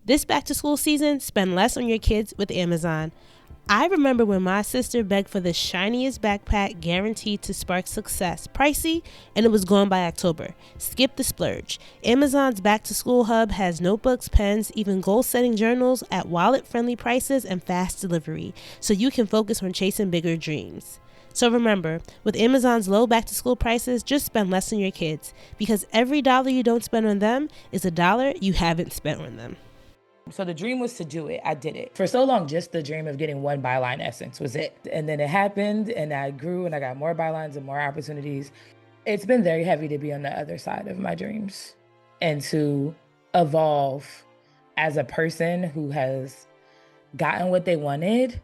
This back to school season, spend less on your kids with Amazon. I remember when my sister begged for the shiniest backpack guaranteed to spark success. Pricey, and it was gone by October. Skip the splurge. Amazon's back to school hub has notebooks, pens, even goal setting journals at wallet friendly prices and fast delivery, so you can focus on chasing bigger dreams. So remember, with Amazon's low back to school prices, just spend less on your kids, because every dollar you don't spend on them is a dollar you haven't spent on them. So the dream was to do it. I did it. For so long, just the dream of getting one byline essence was it. And then it happened and I grew and I got more bylines and more opportunities. It's been very heavy to be on the other side of my dreams and to evolve as a person who has gotten what they wanted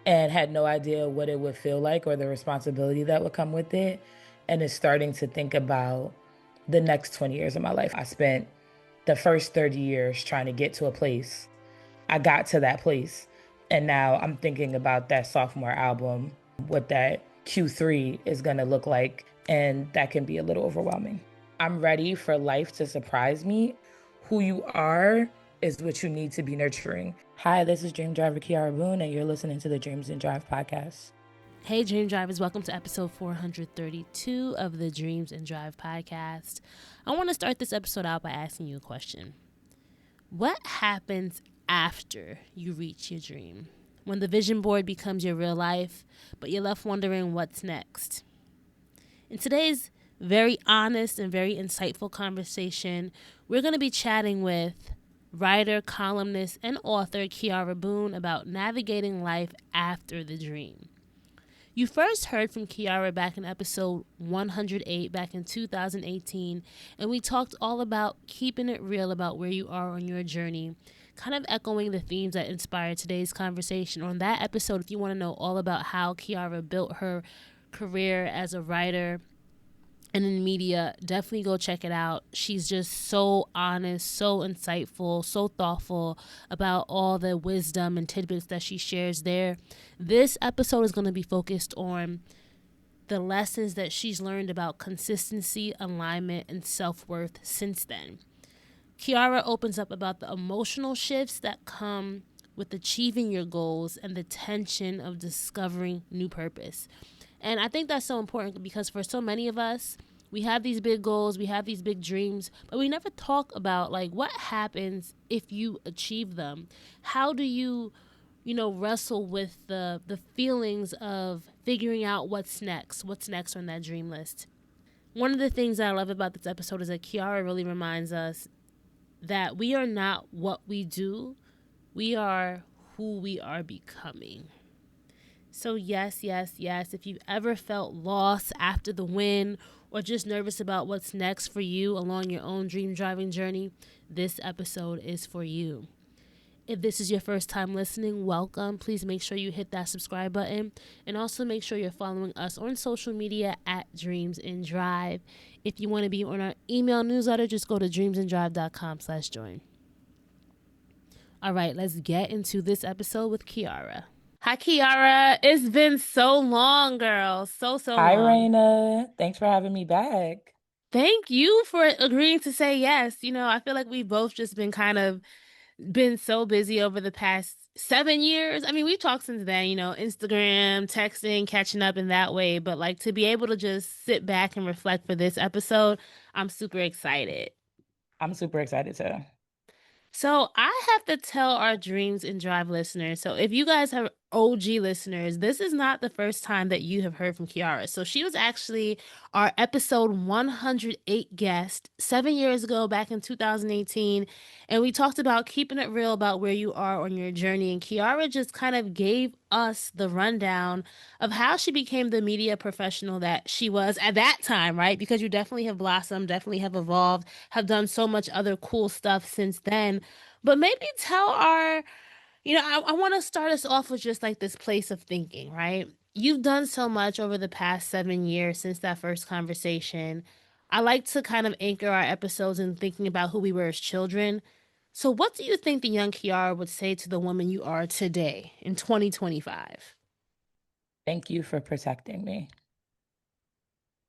and had no idea what it would feel like or the responsibility that would come with it. And is starting to think about the next 20 years of my life. I spent the first 30 years trying to get to a place. I got to that place. And now I'm thinking about that sophomore album, what that Q3 is going to look like. And that can be a little overwhelming. I'm ready for life to surprise me. Who you are is what you need to be nurturing. Hi, this is Dream Driver Keyaira Boone, and you're listening to the Dreams and Drive podcast. Hey, Dream Drivers, welcome to episode 432 of the Dreams and Drive podcast. I want to start this episode out by asking you a question. What happens after you reach your dream? When the vision board becomes your real life, but you're left wondering what's next? In today's very honest and very insightful conversation, we're going to be chatting with writer, columnist, and author Keyaira Boone about navigating life after the dream. You first heard from Keyaira back in episode 108 back in 2018, and we talked all about keeping it real about where you are on your journey, kind of echoing the themes that inspired today's conversation. On that episode, if you want to know all about how Keyaira built her career as a writer and in media, definitely go check it out. She's just so honest, so insightful, so thoughtful about all the wisdom and tidbits that she shares there. This episode is going to be focused on the lessons that she's learned about consistency, alignment, and self-worth since then. Keyaira opens up about the emotional shifts that come with achieving your goals and the tension of discovering new purpose. And I think that's so important because for so many of us, we have these big goals, we have these big dreams, but we never talk about like what happens if you achieve them. How do you, wrestle with the feelings of figuring out what's next on that dream list. One of the things that I love about this episode is that Keyaira really reminds us that we are not what we do, we are who we are becoming. So yes, if you've ever felt lost after the win or just nervous about what's next for you along your own dream driving journey, this episode is for you. If this is your first time listening, welcome. Please make sure you hit that subscribe button and also make sure you're following us on social media at Dreams and Drive. If you want to be on our email newsletter, just go to dreamsanddrive.com/join. All right, let's get into this episode with Keyaira. Hi, Keyaira. It's been so long, girl. So Hi, long. Raina. Thanks for having me back. Thank you for agreeing to say yes. I feel like we've both just been so busy over the past 7 years. I mean, we've talked since then, Instagram, texting, catching up in that way. But like to be able to just sit back and reflect for this episode, I'm super excited. I'm super excited too. So I have to tell our Dreams and Drive listeners. So if you guys have OG listeners, this is not the first time that you have heard from Keyaira. So she was actually our episode 108 guest 7 years ago, back in 2018. And we talked about keeping it real about where you are on your journey. And Keyaira just kind of gave us the rundown of how she became the media professional that she was at that time, right? Because you definitely have blossomed, definitely have evolved, have done so much other cool stuff since then. But maybe tell our, I want to start us off with just like this place of thinking, right? You've done so much over the past 7 years since that first conversation. I like to kind of anchor our episodes in thinking about who we were as children. So what do you think the young Keyaira would say to the woman you are today in 2025? Thank you for protecting me.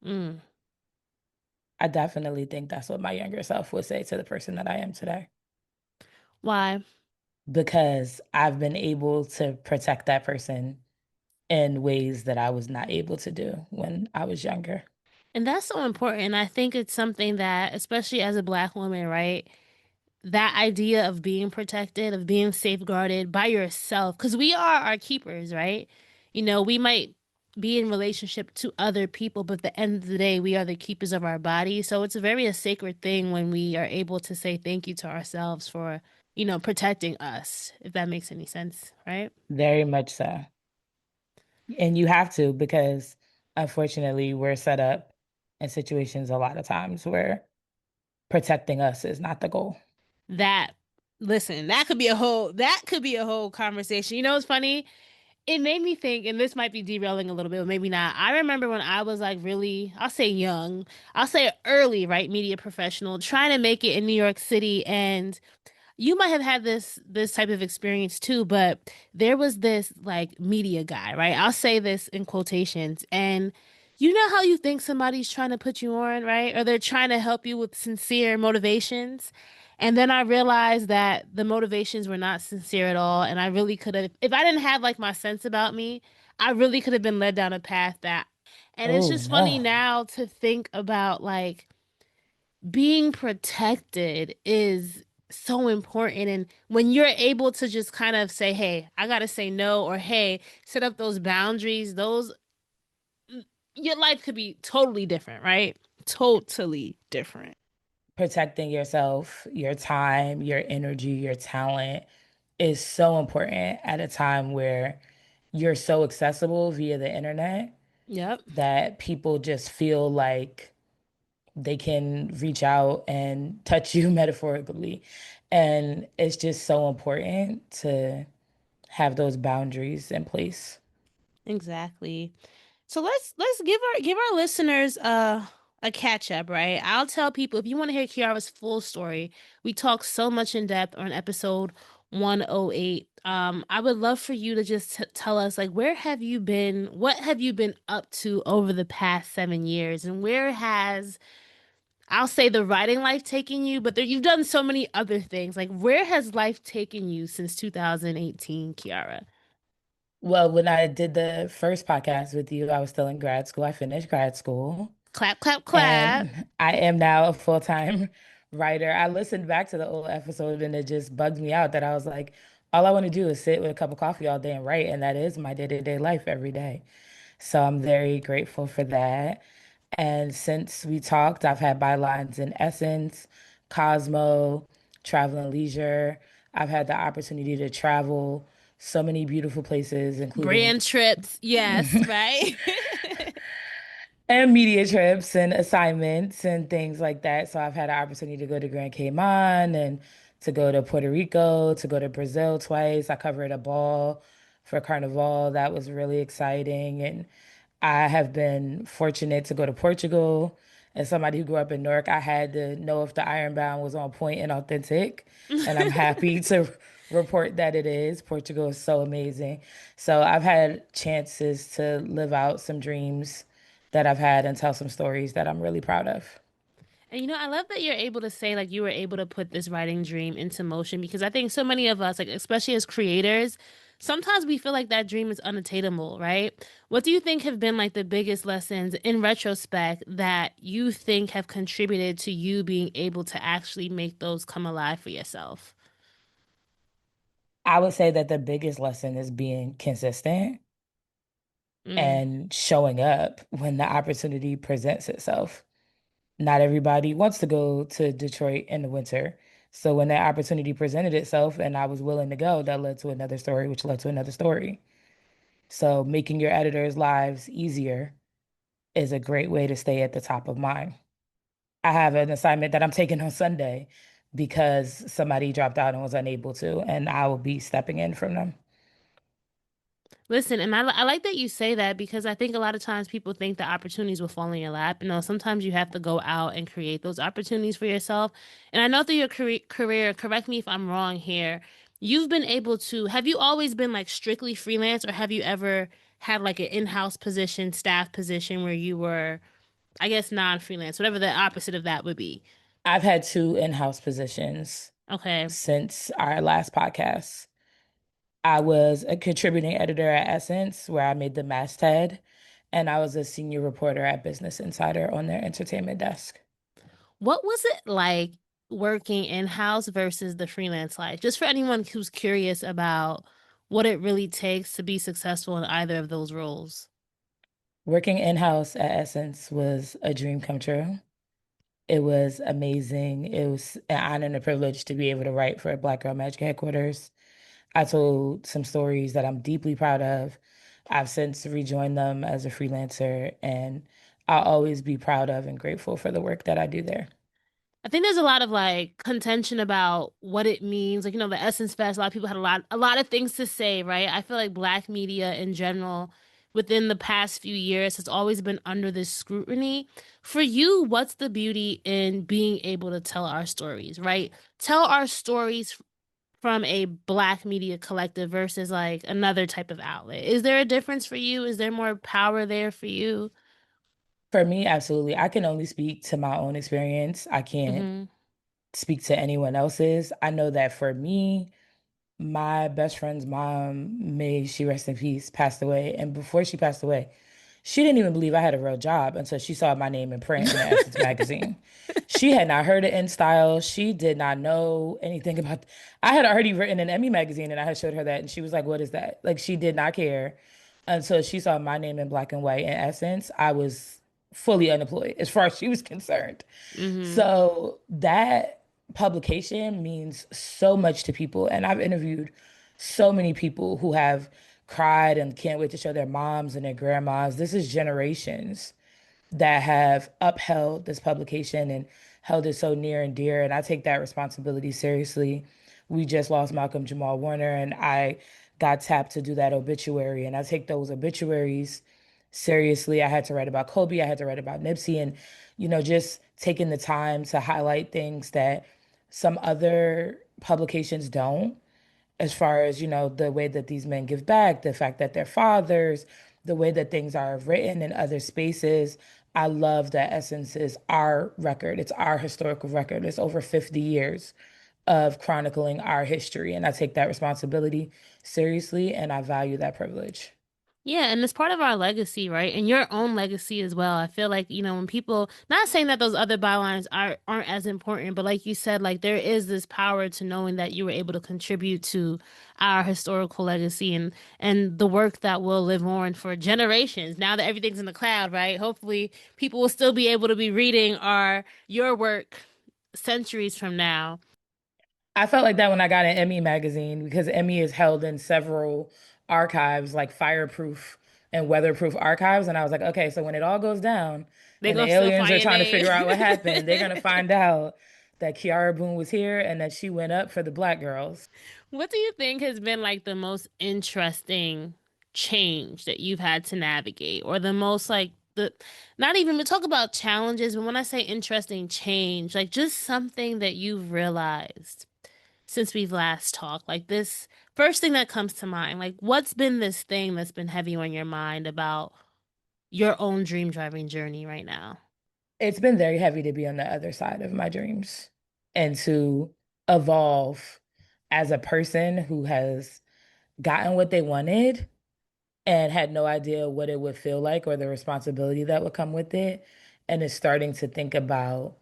Mm. I definitely think that's what my younger self would say to the person that I am today. Why? because I've been able to protect that person in ways that I was not able to do when I was younger. And that's so important. I think it's something that, especially as a Black woman, right? That idea of being protected, of being safeguarded by yourself, because we are our keepers, right? We might be in relationship to other people, but at the end of the day, we are the keepers of our body. So it's a very a sacred thing when we are able to say thank you to ourselves for, protecting us, if that makes any sense, right? Very much so. And you have to because unfortunately we're set up in situations a lot of times where protecting us is not the goal. That Listen, that could be a whole conversation. It's funny. It made me think, and this might be derailing a little bit, but maybe not. I remember when I was like really, I'll say young, I'll say early, right, media professional, trying to make it in New York City, and you might have had this type of experience too, but there was this like media guy, right? I'll say this in quotations, and you know how you think somebody's trying to put you on, right? Or they're trying to help you with sincere motivations. And then I realized that the motivations were not sincere at all, and I really could have, if I didn't have like my sense about me, I really could have been led down a path that, and it's Oh just funny no. now to think about like being protected is so important. And when you're able to just kind of say, hey, I got to say no, or hey, set up those boundaries, your life could be totally different, right? Totally different. Protecting yourself, your time, your energy, your talent is so important at a time where you're so accessible via the internet Yep, that people just feel like they can reach out and touch you metaphorically. And it's just so important to have those boundaries in place. exactly. So let's give our listeners a catch up, right? I'll tell people if you want to hear Kiara's full story, we talk so much in depth on episode 108. I would love for you to just tell us like where have you been? What have you been up to over the past 7 years, and where has I'll say the writing life taken you? But you've done so many other things. Like where has life taken you since 2018, Kiara? Well, when I did the first podcast with you, I was still in grad school. I finished grad school Clap, clap, clap. and I am now a full-time writer. I listened back to the old episode and it just bugged me out that I was like, all I want to do is sit with a cup of coffee all day and write. And that is my day-to-day life every day. So I'm very grateful for that. And since we talked, I've had bylines in Essence, Cosmo, Travel and Leisure. I've had the opportunity to travel so many beautiful places, including Brand trips, yes, right? and media trips and assignments and things like that. So I've had an opportunity to go to Grand Cayman and to go to Puerto Rico, to go to Brazil twice. I covered a ball for Carnival. That was really exciting. And I have been fortunate to go to Portugal. As somebody who grew up in Newark, I had to know if the Ironbound was on point and authentic. And I'm happy to report that it is. Portugal is so amazing. So I've had chances to live out some dreams that I've had and tell some stories that I'm really proud of. And I love that you're able to say like you were able to put this writing dream into motion, because I think so many of us, like especially as creators, sometimes we feel like that dream is unattainable, right? What do you think have been like the biggest lessons in retrospect that you think have contributed to you being able to actually make those come alive for yourself? I would say that the biggest lesson is being consistent Mm. and showing up when the opportunity presents itself. Not everybody wants to go to Detroit in the winter. So when that opportunity presented itself and I was willing to go, that led to another story, which led to another story. So making your editors' lives easier is a great way to stay at the top of mind. I have an assignment that I'm taking on Sunday because somebody dropped out and was unable to, and I will be stepping in from them. Listen, and I like that you say that, because I think a lot of times people think that opportunities will fall in your lap. Sometimes you have to go out and create those opportunities for yourself. And I know through your career, correct me if I'm wrong here, you've been able to, have you always been like strictly freelance, or have you ever had like an in-house position, staff position where you were, I guess, non-freelance, whatever the opposite of that would be? I've had two in-house positions. Okay. since our last podcast. I was a contributing editor at Essence, where I made the masthead, and I was a senior reporter at Business Insider on their entertainment desk. What was it like working in-house versus the freelance life? Just for anyone who's curious about what it really takes to be successful in either of those roles. Working in-house at Essence was a dream come true. It was amazing. It was an honor and a privilege to be able to write for Black Girl Magic headquarters. I told some stories that I'm deeply proud of. I've since rejoined them as a freelancer, and I'll always be proud of and grateful for the work that I do there. I think there's a lot of like contention about what it means. Like, the Essence Fest, a lot of people had a lot of things to say, right? I feel like Black media in general within the past few years has always been under this scrutiny. For you, what's the beauty in being able to tell our stories, right? Tell our stories from a Black media collective versus like another type of outlet. Is there a difference for you? Is there more power there for you? For me, absolutely. I can only speak to my own experience. I can't Mm-hmm. speak to anyone else's. I know that for me, my best friend's mom, may she rest in peace, passed away. And before she passed away, she didn't even believe I had a real job until she saw my name in print in the Essence magazine. She had not heard of InStyle. She did not know anything about. I had already written an Emmy magazine and I had showed her that, and she was like, "What is that?" Like she did not care until she saw my name in black and white. In Essence, I was fully unemployed as far as she was concerned. Mm-hmm. So that publication means so much to people. And I've interviewed so many people who have cried and can't wait to show their moms and their grandmas. This is generations that have upheld this publication and held it so near and dear. And I take that responsibility seriously. We just lost Malcolm Jamal Warner, and I got tapped to do that obituary. And I take those obituaries seriously. I had to write about Kobe, I had to write about Nipsey, and, just taking the time to highlight things that some other publications don't, as far as, the way that these men give back, the fact that they're fathers, the way that things are written in other spaces. I love that Essence is our record. It's our historical record. It's over 50 years of chronicling our history. And I take that responsibility seriously and I value that privilege. Yeah, and it's part of our legacy, right? And your own legacy as well. I feel like, when people, not saying that those other bylines aren't as important, but like you said, like there is this power to knowing that you were able to contribute to our historical legacy and the work that will live on for generations. Now that everything's in the cloud, right? Hopefully people will still be able to be reading your work centuries from now. I felt like that when I got an Emmy magazine because Emmy is held in several archives, like fireproof and weatherproof archives. And I was like, okay, so when it all goes down They're and the gonna still aliens find are your trying to name. figure out what happened, they're going to find out that Keyaira Boone was here and that she went up for the black girls. What do you think has been like the most interesting change that you've had to navigate, or the most like the not even we talk about challenges, but when I say interesting change, like just something that you've realized since we've last talked, like this first thing that comes to mind, like what's been this thing that's been heavy on your mind about your own dream driving journey right now? It's been very heavy to be on the other side of my dreams and to evolve as a person who has gotten what they wanted and had no idea what it would feel like or the responsibility that would come with it. And is starting to think about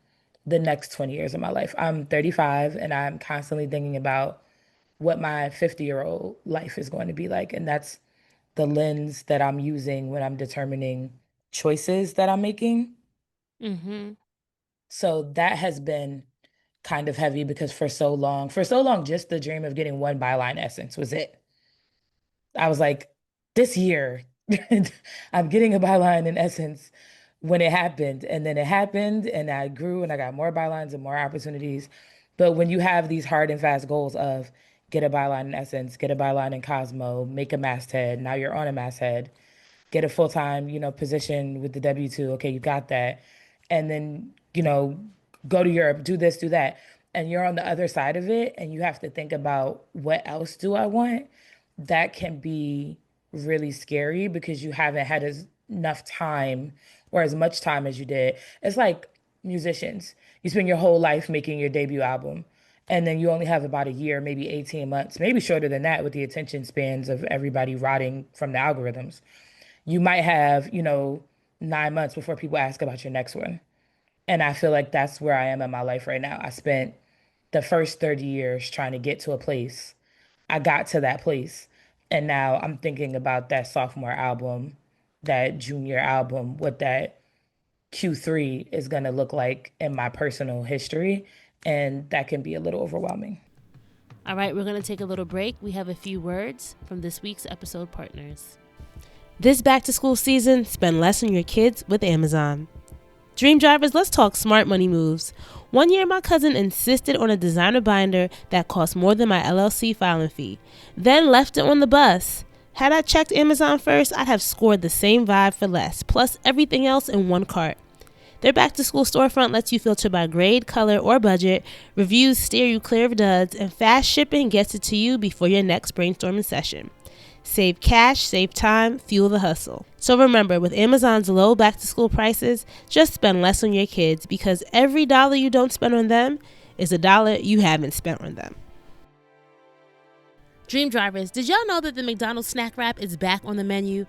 the next 20 years of my life. I'm 35 and I'm constantly thinking about what my 50-year-old life is going to be like. And that's the lens that I'm using when I'm determining choices that I'm making. Mm-hmm. So that has been kind of heavy because for so long, just the dream of getting one byline essence was it. I was like, this year, I'm getting a byline in essence when it happened. And then it happened, and I grew and I got more bylines and more opportunities. But when you have these hard and fast goals of get a byline in essence, get a byline in Cosmo, make a masthead, now you're on a masthead, get a full-time, position with the W-2. Okay, you got that. And then, go to Europe, do this, do that. And you're on the other side of it and you have to think about what else do I want? That can be really scary because you haven't had enough time or as much time as you did. It's like musicians. You spend your whole life making your debut album And then you only have about a year, maybe 18 months, maybe shorter than that with the attention spans of everybody rotting from the algorithms. You might have, 9 months before people ask about your next one. And I feel like that's where I am in my life right now. I spent the first 30 years trying to get to a place. I got to that place. And now I'm thinking about that sophomore album, that junior album, what that Q3 is going to look like in my personal history. And that can be a little overwhelming. All right, we're going to take a little break. We have a few words from this week's episode partners. This back to school season, spend less on your kids with Amazon. Dream drivers, let's talk smart money moves. One year, my cousin insisted on a designer binder that cost more than my LLC filing fee, then left it on the bus. Had I checked Amazon first, I'd have scored the same vibe for less, plus everything else in one cart. Their back-to-school storefront lets you filter by grade, color, or budget, reviews steer you clear of duds, and fast shipping gets it to you before your next brainstorming session. Save cash, save time, fuel the hustle. So remember, with Amazon's low back-to-school prices, just spend less on your kids because every dollar you don't spend on them is a dollar you haven't spent on them. Dream drivers, did y'all know that the McDonald's snack wrap is back on the menu?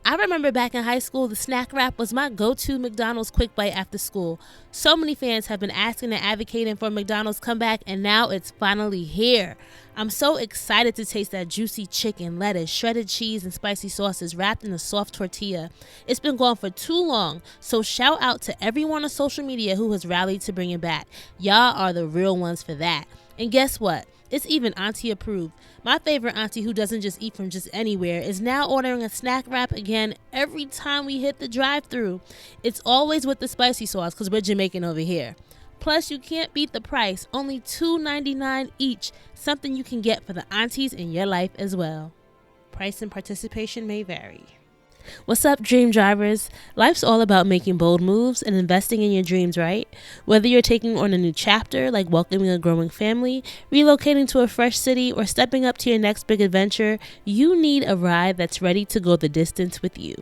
I remember back in high school, the snack wrap was my go-to McDonald's quick bite after school. So many fans have been asking and advocating for McDonald's comeback, and now it's finally here. I'm so excited to taste that juicy chicken, lettuce, shredded cheese, and spicy sauces wrapped in a soft tortilla. It's been gone for too long, so shout out to everyone on social media who has rallied to bring it back. Y'all are the real ones for that. And guess what? It's even auntie approved. My favorite auntie who doesn't just eat from just anywhere is now ordering a snack wrap again every time we hit the drive-thru. It's always with the spicy sauce because we're Jamaican over here. Plus, you can't beat the price. Only $2.99 each. Something you can get for the aunties in your life as well. Price and participation may vary. What's up, dream drivers? Life's all about making bold moves and investing in your dreams, right? Whether you're taking on a new chapter, like welcoming a growing family, relocating to a fresh city, or stepping up to your next big adventure, you need a ride that's ready to go the distance with you.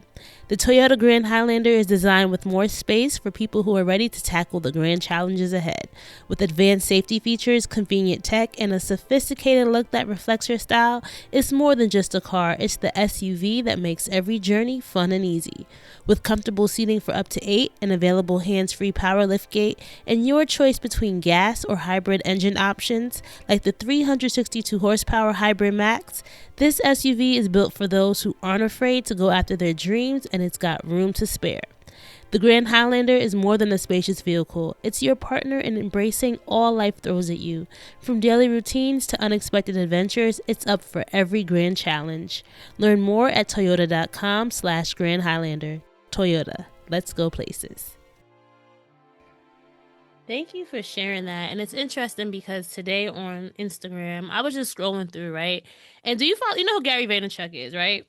The Toyota Grand Highlander is designed with more space for people who are ready to tackle the grand challenges ahead. With advanced safety features, convenient tech, and a sophisticated look that reflects your style, it's more than just a car, it's the SUV that makes every journey fun and easy. With comfortable seating for up to 8, an available hands-free power liftgate, and your choice between gas or hybrid engine options, like the 362 horsepower Hybrid Max, this SUV is built for those who aren't afraid to go after their dreams, and it's got room to spare. The Grand Highlander is more than a spacious vehicle. It's your partner in embracing all life throws at you. From daily routines to unexpected adventures, it's up for every grand challenge. Learn more at toyota.com/Grand Highlander. Toyota, let's go places. Thank you for sharing that. And it's interesting because today on Instagram, I was just scrolling through, right? And do you follow, you know who Gary Vaynerchuk is, right?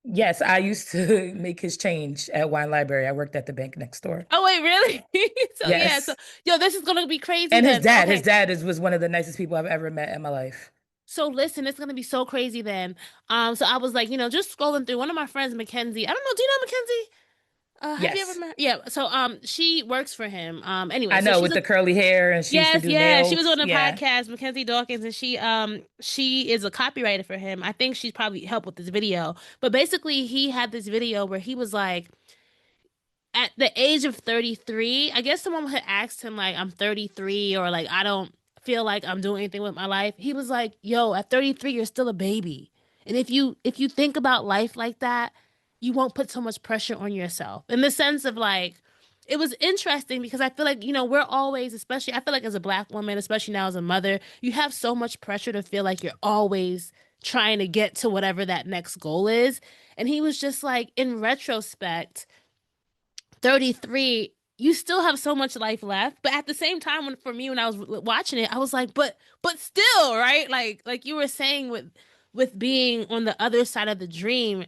Yes, I used to make his change at Wine Library. I worked at the bank next door. Oh, wait, really? So, Yes. yo, this is going to be crazy And then. his Okay. dad was one of the nicest people I've ever met in my life. So listen, it's gonna be so crazy then. So I was like, just scrolling through one of my friends, Mackenzie. I don't know, do you know Mackenzie? Have you ever Yes. met? Yeah. So she works for him. Anyway, I so know, she's with a the curly hair, and she used to yes, do yeah. She was nails. on a Yeah. podcast, Mackenzie Dawkins, and she is a copywriter for him. I think she's probably helped with this video. But basically, he had this video where he was like, at the age of 33, I guess someone had asked him like, I'm 33, or like I don't feel like I'm doing anything with my life. He was like, yo, at 33 you're still a baby. And if you think about life like that, you won't put so much pressure on yourself. In the sense of like, it was interesting because I feel like, we're always, especially I feel like as a Black woman, especially now as a mother, you have so much pressure to feel like you're always trying to get to whatever that next goal is. And he was just like, in retrospect, 33, you still have so much life left. But at the same time, for me, when I was watching it, I was like, but still, right? Like you were saying with being on the other side of the dream,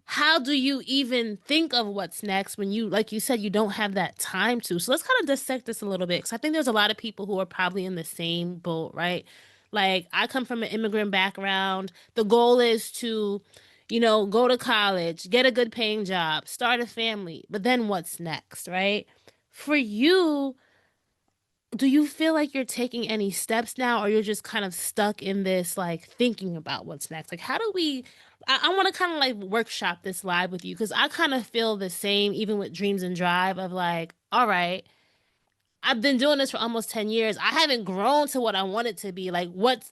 how do you even think of what's next when you, like you said, you don't have that time to? So let's kind of dissect this a little bit, because I think there's a lot of people who are probably in the same boat, right? Like, I come from an immigrant background. The goal is to, go to college, get a good paying job, start a family. But then what's next, right? For you, do you feel like you're taking any steps now, or you're just kind of stuck in this like thinking about what's next? Like, how do we? I want to kind of like workshop this live with you because I kind of feel the same, even with Dreams and Drive, of like, all right, I've been doing this for almost 10 years. I haven't grown to what I want it to be. Like what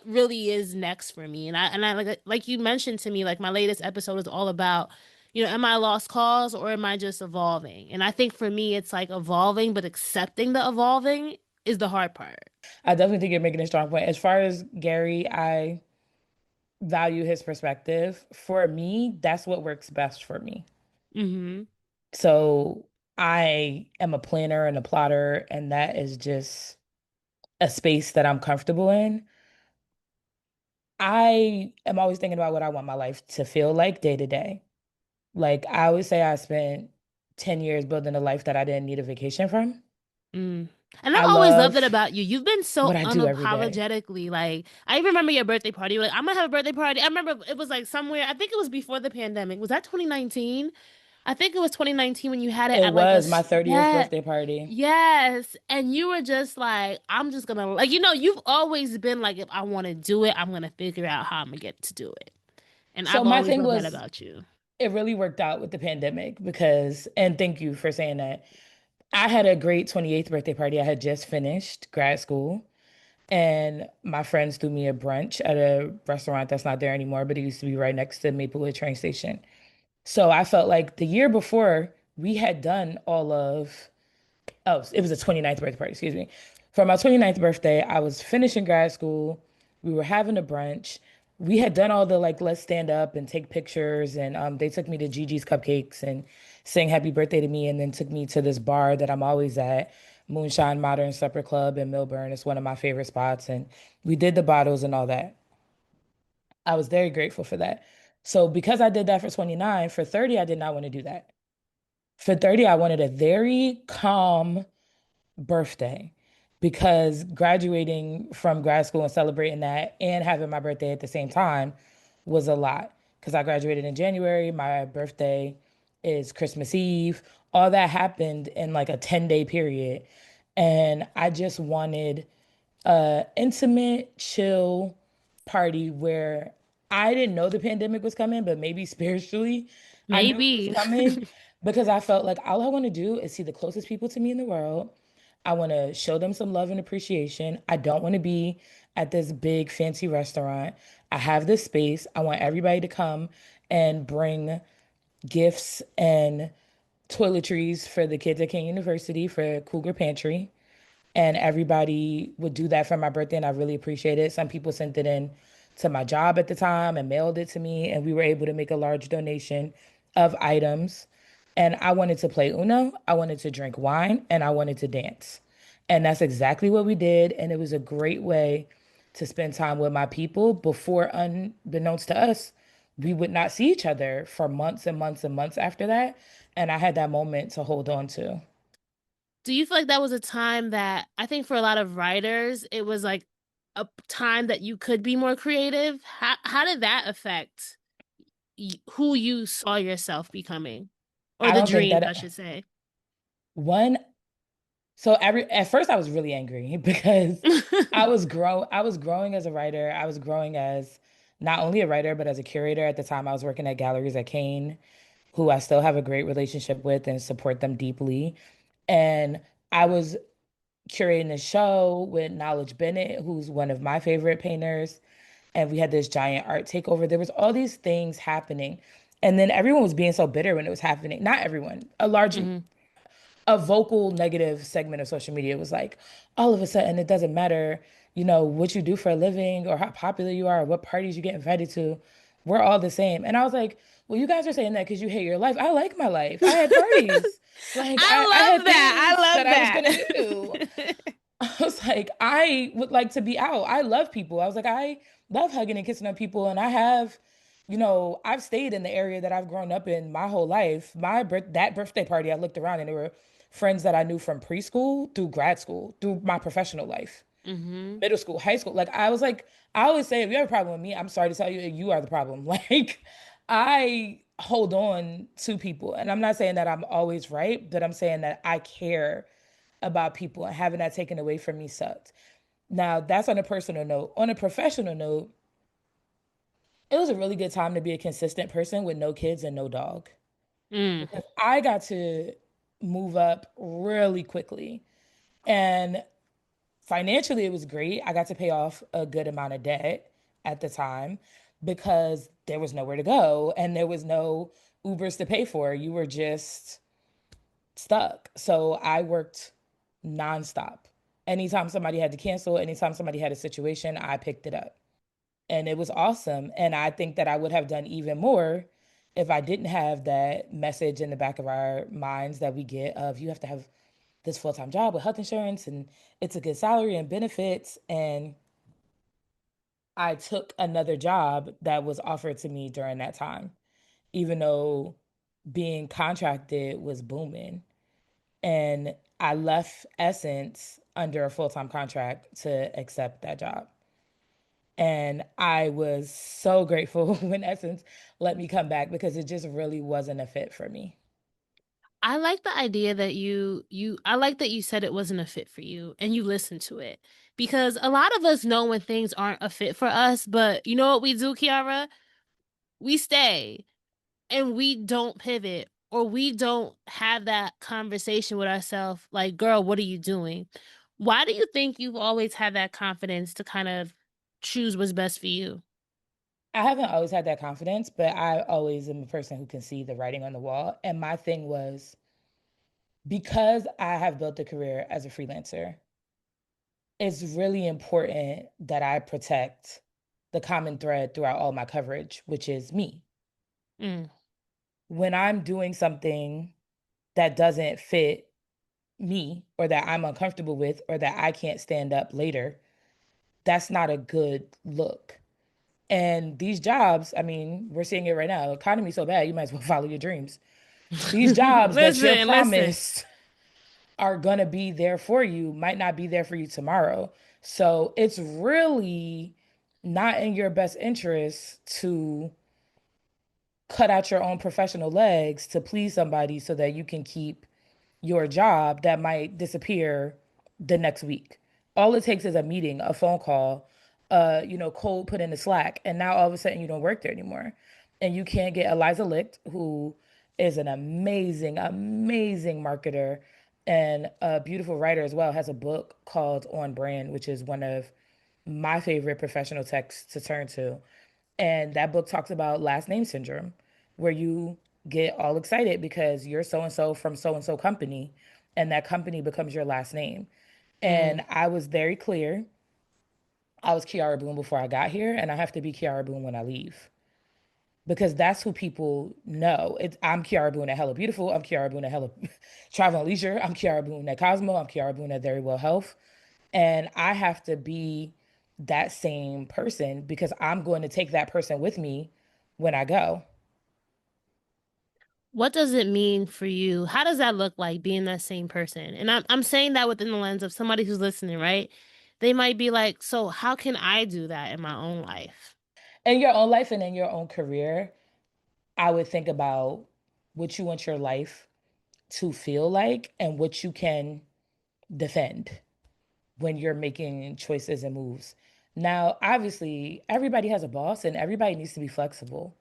really is next for me? And I like you mentioned to me, like my latest episode is all about, am I a lost cause or am I just evolving? And I think for me it's like evolving, but accepting the evolving is the hard part. I definitely think you're making a strong point. As far as Gary, I value his perspective. For me, that's what works best for me. Mm-hmm. So I am a planner and a plotter, and that is just a space that I'm comfortable in. I am always thinking about what I want my life to feel like day to day. Like I always say, I spent 10 years building a life that I didn't need a vacation from. Mm. And I've I always loved it love about you. You've been so what I do every day. unapologetically like I even remember your birthday party. You were like, I'm gonna have a birthday party. I remember it was like somewhere, I think it was before the pandemic. Was that 2019? I think it was 2019 when you had it It at like was my 30th yeah, birthday party. yes. And you were just like, I'm just gonna like, you've always been like, if I want to do it, I'm gonna figure out how I'm gonna get to do it. And So I've my always thing loved that was, about you. it really worked out with the pandemic because, and thank you for saying that. I had a great 28th birthday party. I had just finished grad school, and my friends threw me a brunch at a restaurant that's not there anymore, but it used to be right next to Maplewood train station. So I felt like the year before we had done all of, oh, it was a 29th birthday party, excuse me. For my 29th birthday, I was finishing grad school. We were having a brunch. We had done all the like, let's stand up and take pictures. And they took me to Gigi's Cupcakes and sang happy birthday to me. And then took me to this bar that I'm always at, Moonshine Modern Supper Club in Millburn. It's one of my favorite spots. And we did the bottles and all that. I was very grateful for that. So because I did that for 29, for 30, I did not want to do that. For 30, I wanted a very calm birthday because graduating from grad school and celebrating that and having my birthday at the same time was a lot. Because I graduated in January, my birthday is Christmas Eve. All that happened in like a 10-day period. And I just wanted a intimate, chill party where I didn't know the pandemic was coming, but maybe spiritually I knew it was Maybe. coming because I felt like all I want to do is see the closest people to me in the world. I want to show them some love and appreciation. I don't want to be at this big fancy restaurant. I have this space. I want everybody to come and bring gifts and toiletries for the kids at King University for Cougar Pantry, and everybody would do that for my birthday, and I really appreciate it. Some people sent it in to my job at the time and mailed it to me, and we were able to make a large donation of items. And I wanted to play Uno, I wanted to drink wine, and I wanted to dance. And that's exactly what we did, and it was a great way to spend time with my people before, unbeknownst to us, we would not see each other for months and months and months after that. And I had that moment to hold on to. Do you feel like that was a time that I think for a lot of writers, it was like a time that you could be more creative? How did that affect who you saw yourself becoming, or I the don't think dreams, I that should say? one So every at first I was really angry because I was growing as a writer. I was growing as not only a writer but as a curator. At the time I was working at galleries at Kane, who I still have a great relationship with and support them deeply. And I was curating a show with Knowledge Bennett, who's one of my favorite painters. And we had this giant art takeover. There was all these things happening. And then everyone was being so bitter when it was happening. Not everyone, Hmm. a vocal negative segment of social media was like, all of a sudden, it doesn't matter, what you do for a living or how popular you are or what parties you get invited to. We're all the same. And I was like, well, you guys are saying that because you hate your life. I like my life. I had parties. Like, I I had love that. things I that love I was going to do. that. I was like, I would like to be out. I love people. I was like, I love hugging and kissing on people. And I have, I've stayed in the area that I've grown up in my whole life. That birthday party, I looked around and there were friends that I knew from preschool through grad school, through my professional life, Hmm. middle school, high school. Like I was like, I always say, if you have a problem with me, I'm sorry to tell you, you are the problem. Like I hold on to people. And I'm not saying that I'm always right, but I'm saying that I care about people, and having that taken away from me sucked. Now, that's on a personal note. On a professional note, it was a really good time to be a consistent person with no kids and no dog. Mm. Because I got to move up really quickly. And financially, it was great. I got to pay off a good amount of debt at the time because there was nowhere to go and there was no Ubers to pay for. You were just stuck. So I worked nonstop. Anytime somebody had to cancel, anytime somebody had a situation, I picked it up. And it was awesome. And I think that I would have done even more if I didn't have that message in the back of our minds that we get of you have to have this full-time job with health insurance and it's a good salary and benefits. And I took another job that was offered to me during that time, even though being contracted was booming. And I left Essence under a full-time contract to accept that job. And I was so grateful when Essence let me come back because it just really wasn't a fit for me. I like the idea that I like that you said it wasn't a fit for you and you listened to it. Because a lot of us know when things aren't a fit for us, but you know what we do, Keyaira? We stay and we don't pivot or we don't have that conversation with ourselves like, girl, what are you doing? Why do you think you've always had that confidence to kind of choose what's best for you? I haven't always had that confidence, but I always am a person who can see the writing on the wall. And my thing was because I have built a career as a freelancer, it's really important that I protect the common thread throughout all my coverage, which is me. Mm. When I'm doing something that doesn't fit me or that I'm uncomfortable with or that I can't stand up later, that's not a good look. And these jobs, I mean, we're seeing it right now. Economy's so bad, you might as well follow your dreams. These jobs that you're Listen. promised are gonna be there for you might not be there for you tomorrow. So it's really not in your best interest to cut out your own professional legs to please somebody so that you can keep your job that might disappear the next week. All it takes is a meeting, a phone call, code put in the Slack, and now all of a sudden you don't work there anymore. And you can't get Eliza Licht, who is an amazing, amazing marketer and a beautiful writer as well, has a book called On Brand, which is one of my favorite professional texts to turn to. And that book talks about last name syndrome, where you get all excited because you're so and so from so and so company, and that company becomes your last name. Mm. And I was very clear. I was Keyaira Boone before I got here, and I have to be Keyaira Boone when I leave because that's who people know. I'm Keyaira Boone at Hella Beautiful. I'm Keyaira Boone at Hella Travel and Leisure. I'm Keyaira Boone at Cosmo. I'm Keyaira Boone at Very Well Health. And I have to be that same person because I'm going to take that person with me when I go. What does it mean for you? How does that look like being that same person? And I'm saying that within the lens of somebody who's listening, right? They might be like, so how can I do that in my own life? In your own life and in your own career, I would think about what you want your life to feel like and what you can defend when you're making choices and moves. Now, obviously, everybody has a boss and everybody needs to be flexible.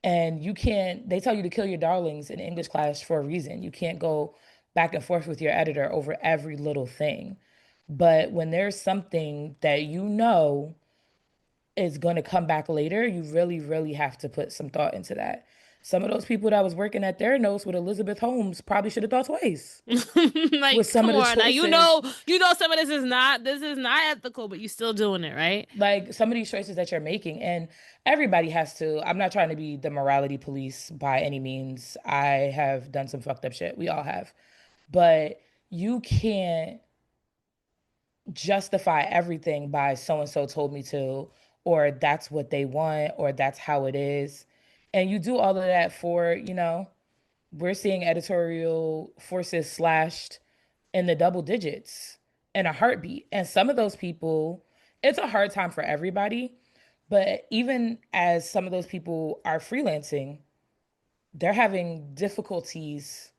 And you can't, they tell you to kill your darlings in English class for a reason. You can't go back and forth with your editor over every little thing. But when there's something that you know is going to come back later, you really, really have to put some thought into that. Some of those people that was working at their notes with Elizabeth Holmes probably should have thought twice with Like, some come of the on. Now choices. you know some of this is not ethical, but you still doing it, right? Like some of these choices that you're making, and everybody has to. I'm not trying to be the morality police by any means. I have done some fucked up shit. We all have. But you can't justify everything by so and so told me to, or that's what they want, or that's how it is. And you do all of that for, we're seeing editorial forces slashed in the double digits in a heartbeat. And some of those people, it's a hard time for everybody. But even as some of those people are freelancing, they're having difficulties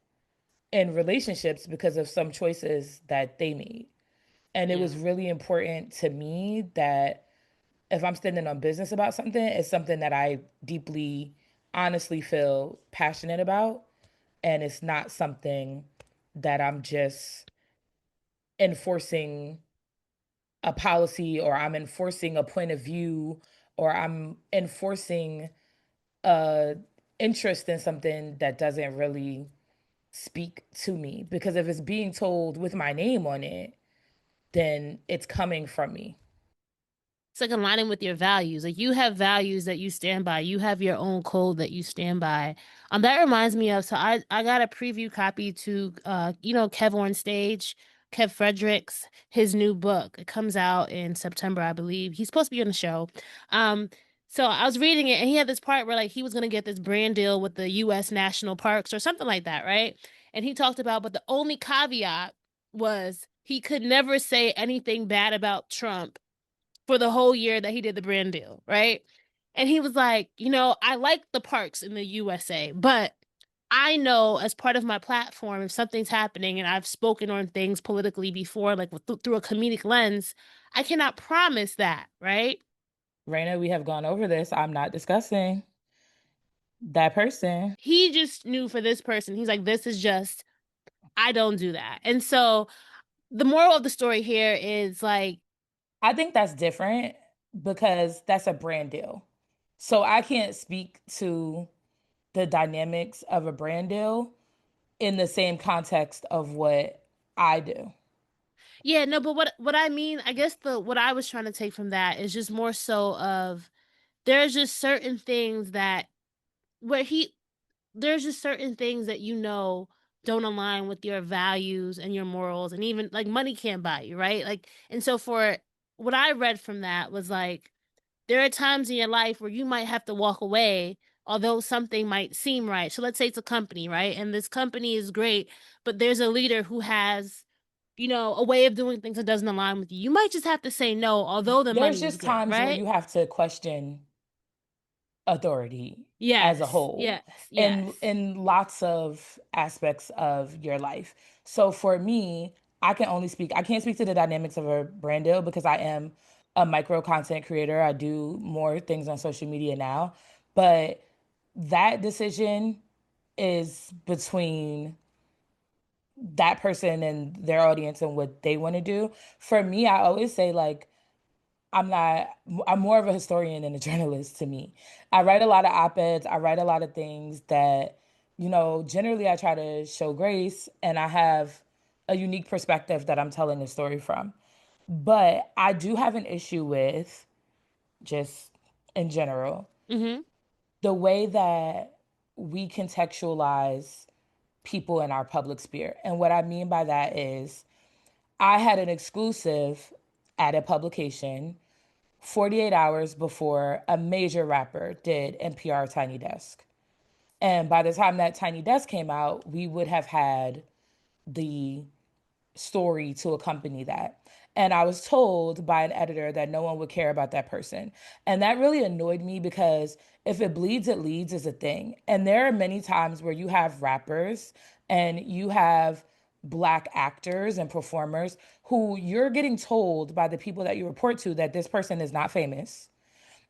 in relationships because of some choices that they made. And it Yeah. was really important to me that if I'm standing on business about something, it's something that I deeply, honestly feel passionate about. And it's not something that I'm just enforcing a policy, or I'm enforcing a point of view, or I'm enforcing a interest in something that doesn't really speak to me. Because if it's being told with my name on it, then it's coming from me. It's like aligning with your values. Like you have values that you stand by. You have your own code that you stand by. That reminds me of, so I got a preview copy to Kev on Stage, Kev Fredericks, his new book. It comes out in September, I believe. He's supposed to be on the show. Um so I was reading it and he had this part where like he was gonna get this brand deal with the US National Parks or something like that, right? And he talked about, but the only caveat was he could never say anything bad about Trump for the whole year that he did the brand deal, right? And he was like, I like the parks in the USA, but I know as part of my platform, if something's happening and I've spoken on things politically before, like through a comedic lens, I cannot promise that, right? Raina, we have gone over this. I'm not discussing that person. He just knew for this person, he's like, this is just, I don't do that. And so the moral of the story here is like, I think that's different because that's a brand deal. So I can't speak to the dynamics of a brand deal in the same context of what I do. yeah, no, but what I mean, I guess the what I was trying to take from that is just more so of there's just certain things that where he there's just certain things that don't align with your values and your morals, and even like money can't buy you, right? Like, and so for what I read from that was like there are times in your life where you might have to walk away although something might seem right. So let's say it's a company, right? And this company is great, but there's a leader who has a way of doing things that doesn't align with you. You might just have to say no, although the There's money is just good, times where right? you have to question authority as a Yes, whole yes, and yes. in lots of aspects of your life. So for me, I can't speak to the dynamics of a brand deal because I am a micro content creator. I do more things on social media now, but that decision is between that person and their audience and what they want to do. For me, I always say like I'm not, I'm more of a historian than a journalist to me. I write a lot of op-eds, I write a lot of things that, generally I try to show grace and I have a unique perspective that I'm telling the story from. But I do have an issue with just in general Mm-hmm. the way that we contextualize people in our public sphere. And what I mean by that is I had an exclusive at a publication 48 hours before a major rapper did NPR Tiny Desk. And by the time that Tiny Desk came out, we would have had the story to accompany that. And I was told by an editor that no one would care about that person. And that really annoyed me because if it bleeds, it leads is a thing. And there are many times where you have rappers and you have Black actors and performers who you're getting told by the people that you report to that this person is not famous.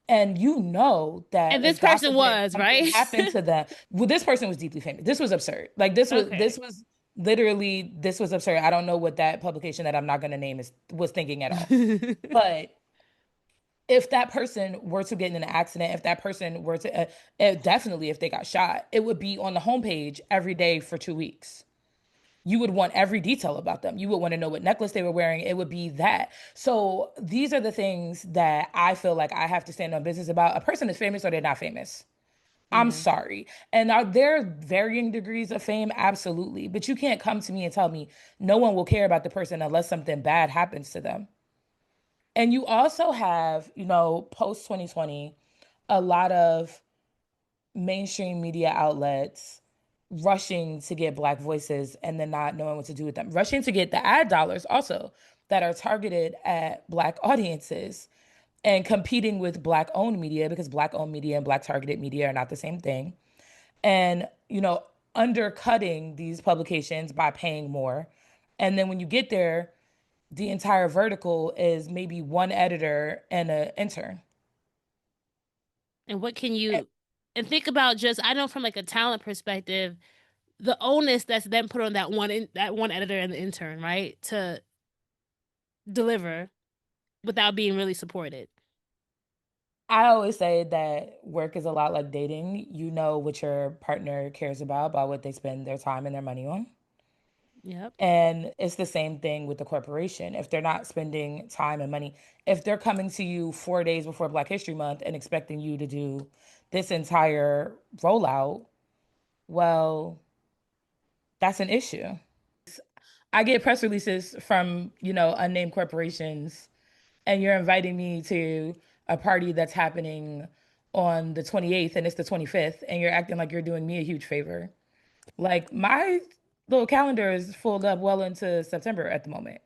And you know that And this if God person forbid was, something right? happened to them, well, this person was deeply famous. This was absurd. Like this Okay. was literally this was absurd. I don't know what that publication that I'm not going to name is was thinking at all. But if that person were to get in an accident, if that person were to definitely if they got shot, it would be on the homepage every day for 2 weeks. You would want every detail about them. You would want to know what necklace they were wearing. It would be that. So these are the things that I feel like I have to stand on business about. A person is famous or they're not famous. I'm Yeah. sorry. And are there varying degrees of fame? Absolutely. But you can't come to me and tell me no one will care about the person unless something bad happens to them. And you also have, post 2020, a lot of mainstream media outlets rushing to get Black voices and then not knowing what to do with them, rushing to get the ad dollars also that are targeted at Black audiences and competing with Black owned media because Black owned media and Black targeted media are not the same thing. And, undercutting these publications by paying more. And then when you get there, the entire vertical is maybe one editor and an intern. And what can you and think about just I know from like a talent perspective, the onus that's then put on that one editor and the intern, right? To deliver without being really supported. I always say that work is a lot like dating. You know what your partner cares about what they spend their time and their money on. Yep. And it's the same thing with the corporation. If they're not spending time and money, if they're coming to you 4 days before Black History Month and expecting you to do this entire rollout, well, that's an issue. I get press releases from, unnamed corporations, and you're inviting me to a party that's happening on the 28th and it's the 25th, and you're acting like you're doing me a huge favor. Like my little calendar is filled up well into September at the moment,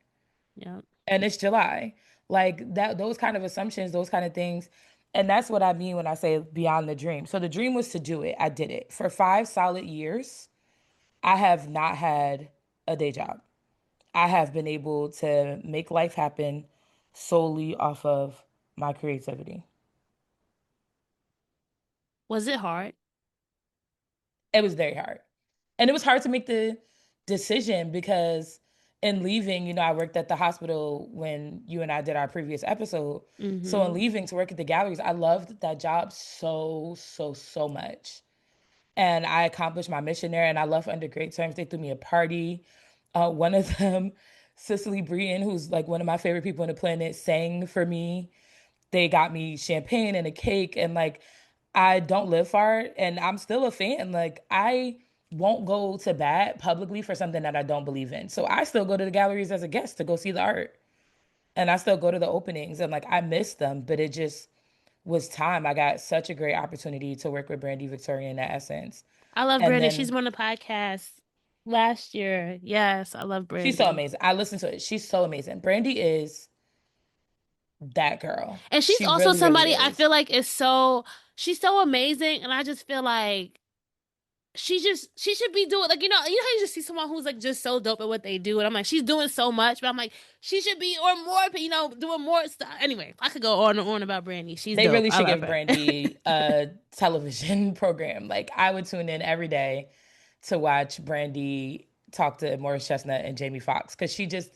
Yep. and it's July. Like that, those kind of assumptions, those kind of things. And that's what I mean when I say beyond the dream. So the dream was to do it. I did it. For 5 solid years, I have not had a day job. I have been able to make life happen solely off of my creativity. Was it hard? It was very hard. And it was hard to make the decision because in leaving, I worked at the hospital when you and I did our previous episode. So in Mm-hmm. leaving to work at the galleries, I loved that job so, so, so much. And I accomplished my mission there, and I left under great terms. They threw me a party. One of them, Cicely Breton, who's like one of my favorite people on the planet, sang for me. They got me champagne and a cake, and like I don't live far, and I'm still a fan. Like I won't go to bat publicly for something that I don't believe in. So I still go to the galleries as a guest to go see the art, and I still go to the openings, and like I miss them, but it just was time. I got such a great opportunity to work with Brandy Victoria in that essence. I love And Brandy. She's then on the podcast last year. Yes, I love she's so Brandy. amazing. I listened to it. She's so amazing. Brandy is that girl. And she's She also really, really somebody I is. feel like is so she's so amazing, and I just feel like she should be doing like you know how you just see someone who's like just so dope at what they do, and I'm like she's doing so much, but I'm like she should be or more, doing more stuff. Anyway, I could go on and on about Brandy. She's They dope. really I should love give her. Brandy a television program. Like I would tune in every day to watch Brandy talk to Morris Chestnut and Jamie Foxx because she just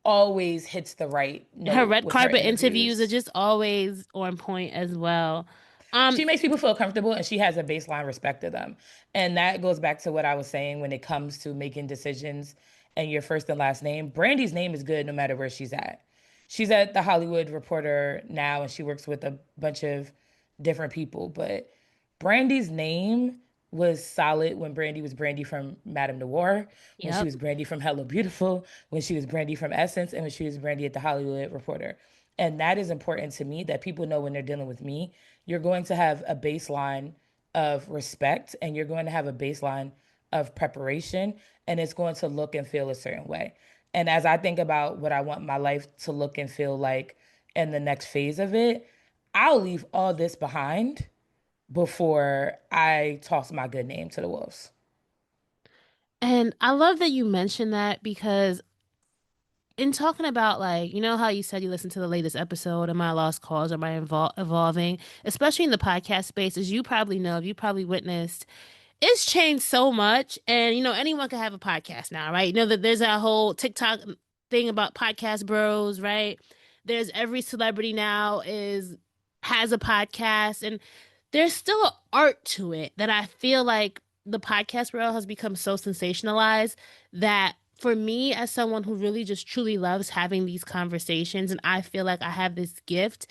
always hits the right Her note red with her carpet interviews are interviews. just always on point as well. Um, She makes people feel comfortable and she has a baseline respect to them. And that goes back to what I was saying when it comes to making decisions and your first and last name. Brandy's name is good no matter where she's at. She's at the Hollywood Reporter now and she works with a bunch of different people, but Brandy's name was solid when Brandy was Brandy from Madame Noir, when she yep. was Brandy from Hello Beautiful, when she was Brandy from Essence, and when she was Brandy at the Hollywood Reporter. And that is important to me that people know when they're dealing with me. You're going to have a baseline of respect and you're going to have a baseline of preparation, and it's going to look and feel a certain way. And as I think about what I want my life to look and feel like in the next phase of it, I'll leave all this behind before I toss my good name to the wolves. And I love that you mentioned that because in talking about like how you said you listened to the latest episode of My Lost Cause or My Evolving, especially in the podcast space, as you probably know, you probably witnessed, it's changed so much. And anyone can have a podcast now, right? That there's that whole TikTok thing about podcast bros, right? There's every celebrity now is has a podcast, and there's still an art to it that I feel like the podcast world has become so sensationalized that for me, as someone who really just truly loves having these conversations, and I feel like I have this gift,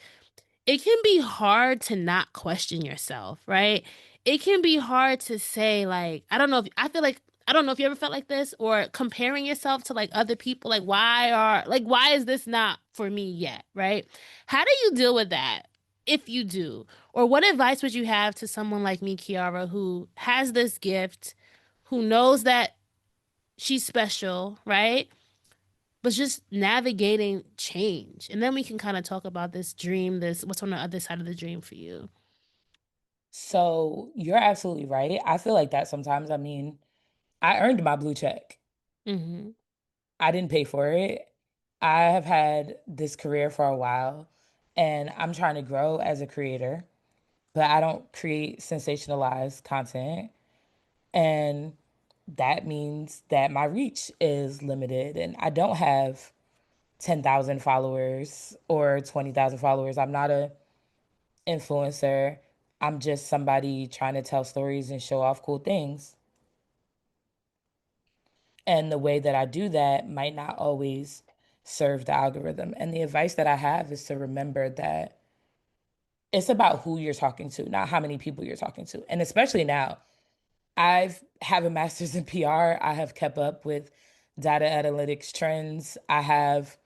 it can be hard to not question yourself, right? It can be hard to say, like, I don't know if you ever felt like this or comparing yourself to like other people, like, why is this not for me yet, right? How do you deal with that if you do? Or what advice would you have to someone like me, Keyaira, who has this gift, who knows that she's special, right? But just navigating change. And then we can kind of talk about this dream, this what's on the other side of the dream for you. So you're absolutely right. I feel like that sometimes. I mean, I earned my blue check. Mm-hmm. I didn't pay for it. I have had this career for a while and I'm trying to grow as a creator, but I don't create sensationalized content. And that means that my reach is limited and I don't have 10,000 followers or 20,000 followers. I'm not a influencer. I'm just somebody trying to tell stories and show off cool things. And the way that I do that might not always serve the algorithm. And the advice that I have is to remember that it's about who you're talking to, not how many people you're talking to. And especially now, I've have a master's in PR. I have kept up with data analytics trends. I have,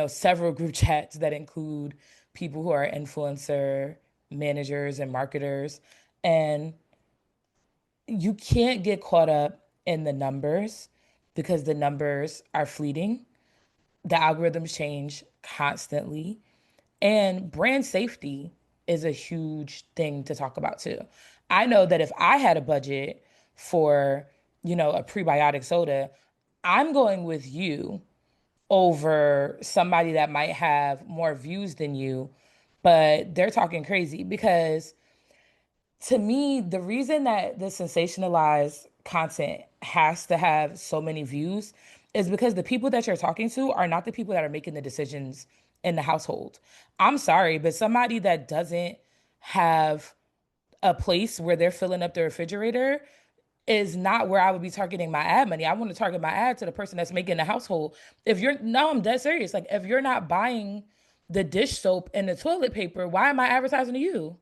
several group chats that include people who are influencer managers and marketers. And you can't get caught up in the numbers because the numbers are fleeting. The algorithms change constantly. And brand safety is a huge thing to talk about too. I know that if I had a budget for, a prebiotic soda, I'm going with you over somebody that might have more views than you, but they're talking crazy because to me, the reason that the sensationalized content has to have so many views is because the people that you're talking to are not the people that are making the decisions in the household. I'm sorry, but somebody that doesn't have a place where they're filling up the refrigerator is not where I would be targeting my ad money. I want to target my ad to the person that's making the household. If you're, no, I'm dead serious. Like, if you're not buying the dish soap and the toilet paper, why am I advertising to you?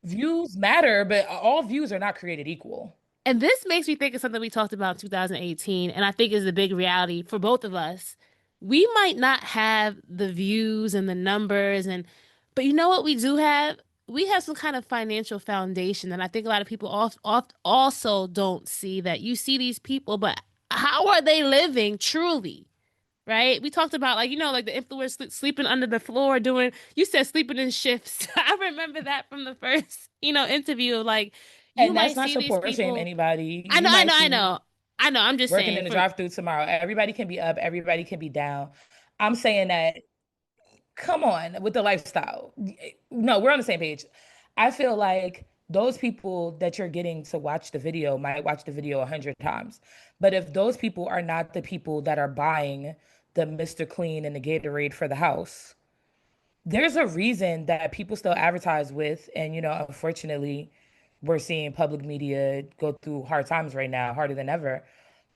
Views matter, but all views are not created equal. And this makes me think of something we talked about in 2018, and I think is a big reality for both of us. We might not have the views and the numbers, but you know what we do have? We have some kind of financial foundation, and I think a lot of people also don't see that. You see these people, but how are they living truly? Right? We talked about like the influencers sleeping under the floor doing. You said sleeping in shifts. I remember that from the first interview. Like you And that's might not see these support shame people. anybody. I You know, I might know, I see know, me I know. I'm just working saying in the for drive through tomorrow. Everybody can be up, everybody can be down. I'm saying that, come on with the lifestyle. No, we're on the same page. I feel like those people that you're getting to watch the video might watch the video 100 times. But if those people are not the people that are buying the Mr. Clean and the Gatorade for the house, there's a reason that people still advertise with, and unfortunately, we're seeing public media go through hard times right now, harder than ever.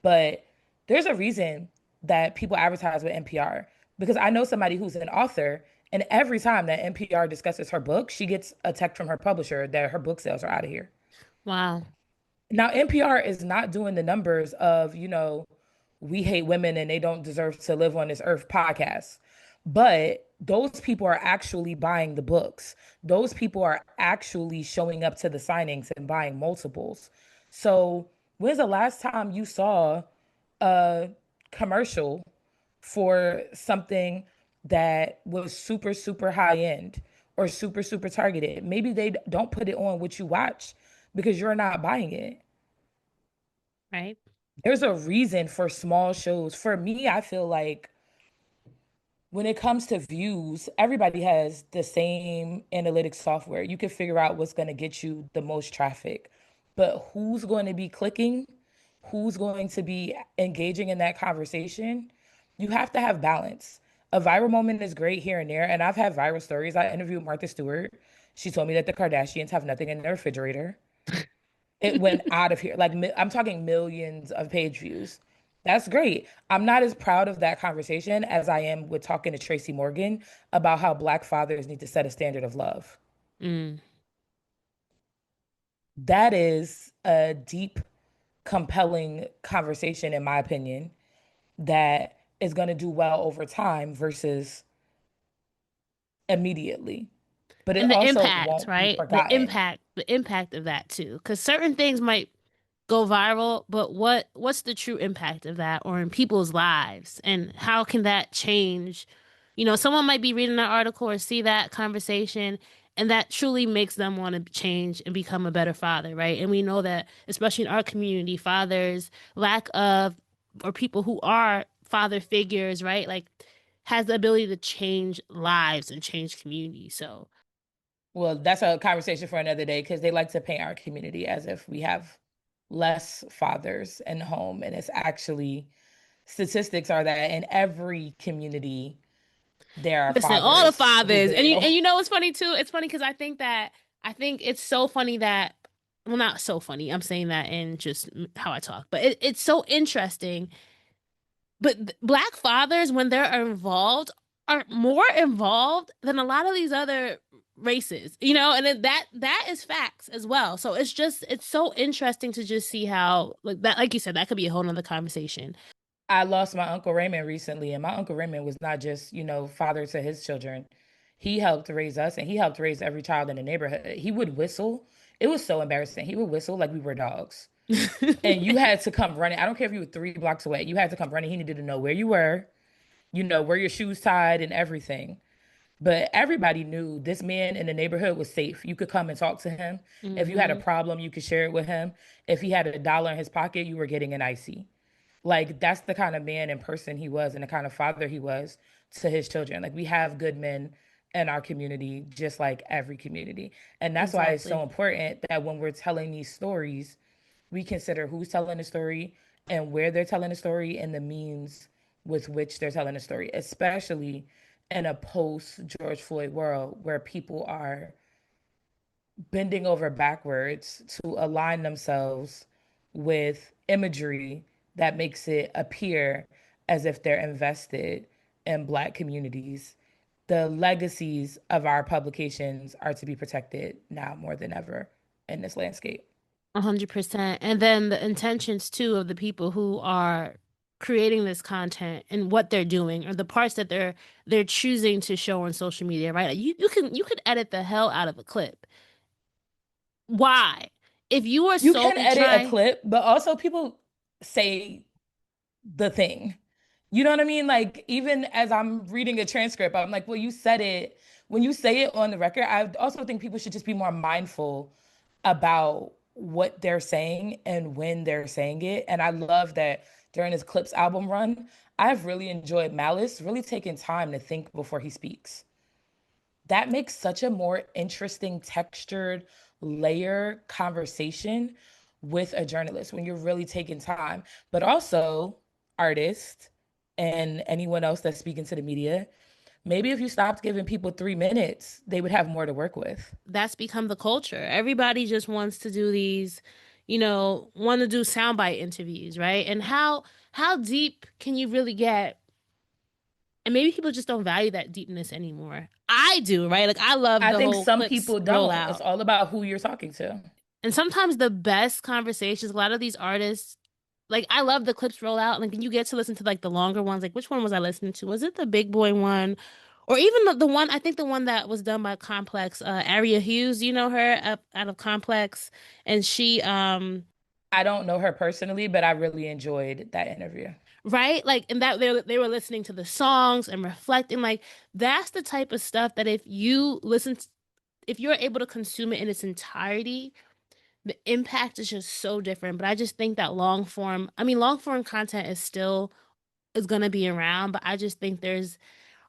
But there's a reason that people advertise with NPR because I know somebody who's an author, and every time that NPR discusses her book, she gets a text from her publisher that her book sales are out of here. wow, Now, NPR is not doing the numbers of, we hate women and they don't deserve to live on this earth podcast. But those people are actually buying the books. Those people are actually showing up to the signings and buying multiples. So, when's the last time you saw a commercial for something that was super, super high end or super, super targeted? Maybe they don't put it on what you watch because you're not buying it. right? There's a reason for small shows. For me, I feel like when it comes to views, everybody has the same analytics software. You can figure out what's going to get you the most traffic. But who's going to be clicking? Who's going to be engaging in that conversation? You have to have balance. A viral moment is great here and there. And I've had viral stories. I interviewed Martha Stewart. She told me that the Kardashians have nothing in their refrigerator. It went out of here. Like I'm talking millions of page views. That's great. I'm not as proud of that conversation as I am with talking to Tracy Morgan about how Black fathers need to set a standard of love. Mm. That is a deep, compelling conversation, in my opinion, that is going to do well over time versus immediately. But it And the also impact, won't be right? forgotten. The impact of that too, because certain things might go viral, but what's the true impact of that, or in people's lives, and how can that change? Someone might be reading that article or see that conversation, And that truly makes them want to change and become a better father, right? And we know that, especially in our community, fathers, lack of, or people who are father figures, right? Like, has the ability to change lives and change communities. So, Well, that's a conversation for another day because they like to paint our community as if we have less fathers in home. And it's actually, statistics are that in every community, there are listen, all the fathers who fathers, and fail. you know what's funny too? It's funny because I think it's so funny that, well, not so funny. I'm saying that in just how I talk, but it's so interesting. But black fathers, when they're involved, are more involved than a lot of these other races, you know, and that is facts as well. So it's so interesting to just see how, like that, like you said, that could be a whole nother conversation. I lost my Uncle Raymond recently, and my Uncle Raymond was not just, father to his children. He helped raise us, and he helped raise every child in the neighborhood. He would whistle. It was so embarrassing. He would whistle like we were dogs. And you had to come running. I don't care if you were 3 blocks away. You had to come running. He needed to know where you were, where your shoes tied and everything. But everybody knew this man in the neighborhood was safe. You could come and talk to him. If you had a Hmm. problem, you could share it with him. If he had $1 in his pocket, you were getting an icy. Like that's the kind of man and person he was and the kind of father he was to his children. Like we have good men in our community, just like every community. And that's why it's so Exactly. important that when we're telling these stories, we consider who's telling the story and where they're telling the story and the means with which they're telling the story, especially in a post George Floyd world where people are bending over backwards to align themselves with imagery that makes it appear as if they're invested in Black communities. The legacies of our publications are to be protected now more than ever in this landscape. 100%. And then the intentions too of the people who are creating this content and what they're doing or the parts that they're choosing to show on social media, right? Like, you could edit the hell out of a clip. Why? If you are You can solely edit a trying, clip, but also people say the thing. You know what I mean? Like, even as I'm reading a transcript, I'm like, well, you said it. When you say it on the record, I also think people should just be more mindful about what they're saying and when they're saying it. And I love that during his Clips album run, I've really enjoyed Malice really taking time to think before he speaks. That makes such a more interesting, textured, layer conversation with a journalist when you're really taking time, but also artists and anyone else that's speaking to the media. Maybe if you stopped giving people 3 minutes, they would have more to work with. that's become the culture. Everybody just wants to do these, want to do soundbite interviews, right? And how deep can you really get? And maybe people just don't value that deepness anymore. I do, right? Like I love I the think whole some clips people don't. It's rollout. all about who you're talking to. And sometimes the best conversations, a lot of these artists, like I love the clips rollout. Like you get to listen to like the longer ones. Like which one was I listening to? Was it the Big Boy one? Or even the one, I think the one that was done by Complex, Aria Hughes, you know her up out of Complex. And she I don't know her personally, but I really enjoyed that interview. right? Like, and that they were listening to the songs and reflecting. Like, that's the type of stuff that if you listen, if you're able to consume it in its entirety, the impact is just so different. But I just think that long form content is gonna be around. But I just think there's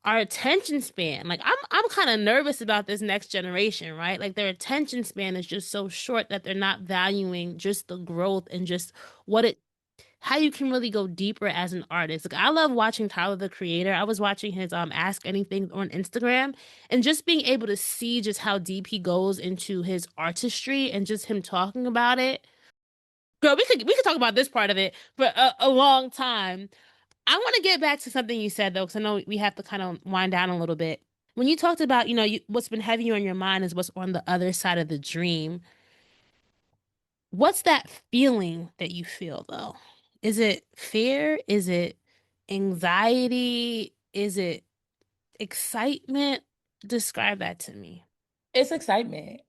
our attention span. Like, I'm kind of nervous about this next generation, right? Like, their attention span is just so short that they're not valuing just the growth and just what it how you can really go deeper as an artist. Like I love watching Tyler the Creator. I was watching his Ask Anything on Instagram and just being able to see just how deep he goes into his artistry and just him talking about it. Girl, we could talk about this part of it for a long time. I want to get back to something you said though, because I know we have to kind of wind down a little bit. When you talked about, what's been heavy on your mind is what's on the other side of the dream. What's that feeling that you feel though? Is it fear? Is it anxiety? Is it excitement? Describe that to me. It's excitement.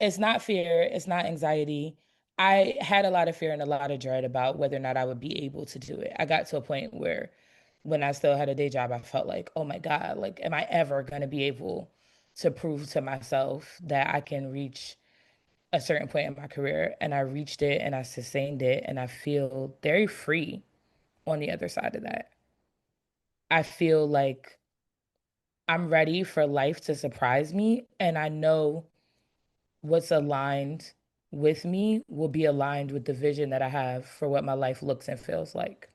It's not fear, it's not anxiety. I had a lot of fear and a lot of dread about whether or not I would be able to do it. I got to a point where when I still had a day job, I felt like, oh my God, like, am I ever going to be able to prove to myself that I can reach a certain point in my career. And I reached it and I sustained it. And I feel very free on the other side of that. I feel like I'm ready for life to surprise me. And I know what's aligned with me will be aligned with the vision that I have for what my life looks and feels like.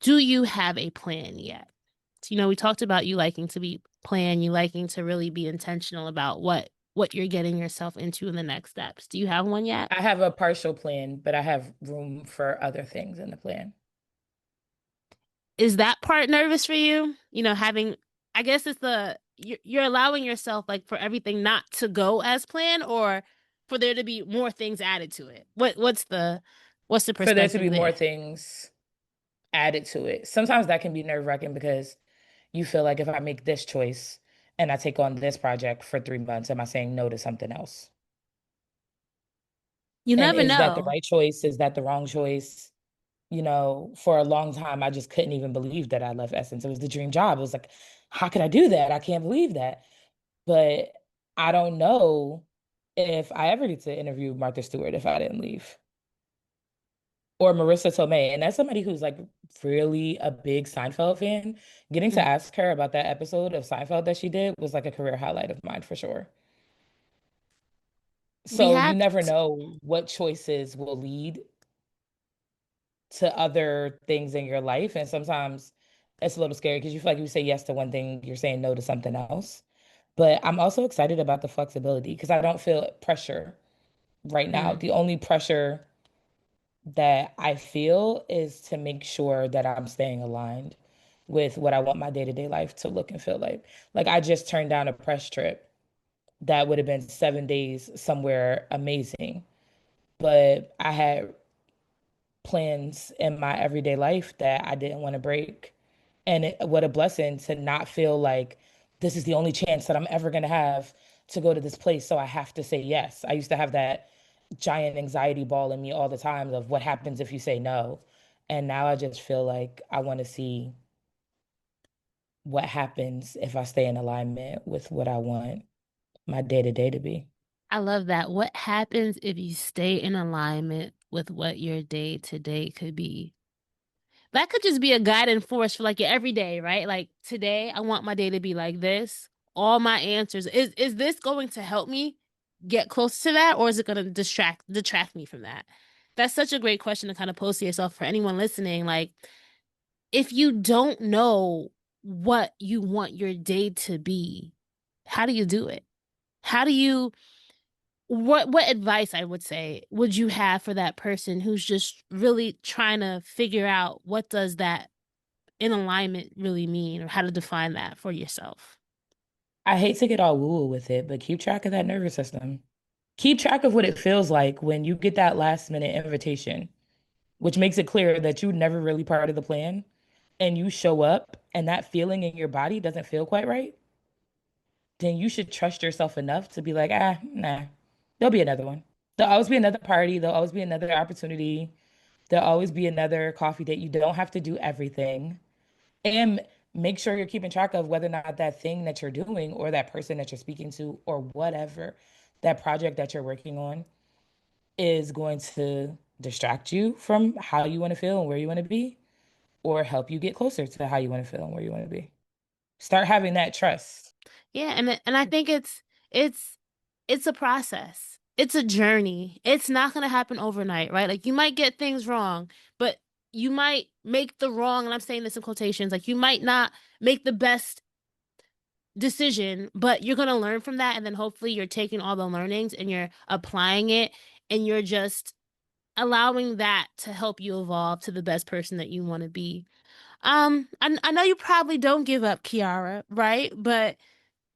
Do you have a plan yet? So, we talked about you liking to be plan, you liking to really be intentional about what you're getting yourself into in the next steps. Do you have one yet? I have a partial plan, but I have room for other things in the plan. Is that part nervous for you? Having, I guess it's you're allowing yourself like for everything not to go as planned, or for there to be more things added to it. What's the For there to perspective be more there? things added to it. Sometimes that can be nerve-wracking because you feel like if I make this choice and I take on this project for 3 months, am I saying no to something else? You And never is that the know. right choice? Is that the wrong choice? For a long time, I just couldn't even believe that I left Essence. It was the dream job. It was like, how could I do that? I can't believe that. But I don't know if I ever get to interview Martha Stewart if I didn't leave. Or Marissa Tomei. And as somebody who's like really a big Seinfeld fan, getting to Mm. ask her about that episode of Seinfeld that she did was like a career highlight of mine for sure. We So you have never know what choices will lead to other things in your life. And sometimes it's a little scary because you feel like you say yes to one thing, you're saying no to something else. But I'm also excited about the flexibility because I don't feel pressure right now. mm, The only pressure that I feel is to make sure that I'm staying aligned with what I want my day-to-day life to look and feel like. Like I just turned down a press trip that would have been 7 days somewhere amazing, but I had plans in my everyday life that I didn't want to break. And what a blessing to not feel like this is the only chance that I'm ever going to have to go to this place. So I have to say yes. I used to have that giant anxiety ball in me all the time of what happens if you say no. And now I just feel like I want to see what happens if I stay in alignment with what I want my day to day to be. I love that. What happens if you stay in alignment with what your day to day could be? That could just be a guiding force for like your everyday, right? Like today, I want my day to be like this. All my answers is this going to help me get close to that, or is it going to detract me from that? That's such a great question to kind of pose to yourself for anyone listening. Like, if you don't know what you want your day to be, how do you do it? How do you what advice I would say would you have for that person who's just really trying to figure out what does that in alignment really mean, or how to define that for yourself? I hate to get all woo-woo with it, but keep track of that nervous system. Keep track of what it feels like when you get that last minute invitation, which makes it clear that you never really part of the plan and you show up and that feeling in your body doesn't feel quite right, then you should trust yourself enough to be like, nah, there'll be another one. There'll always be another party. There'll always be another opportunity. There'll always be another coffee date. You don't have to do everything. And make sure you're keeping track of whether or not that thing that you're doing or that person that you're speaking to or whatever, that project that you're working on is going to distract you from how you want to feel and where you want to be, or help you get closer to how you want to feel and where you want to be. Start having that trust. Yeah, and I think it's it's a process. It's a journey. It's not going to happen overnight, right? Like you might get things wrong, but you might make the wrong, and I'm saying this in quotations, like you might not make the best decision, but you're going to learn from that, and then hopefully you're taking all the learnings and you're applying it, and you're just allowing that to help you evolve to the best person that you want to be. I know you probably don't give up, Keyaira, right? But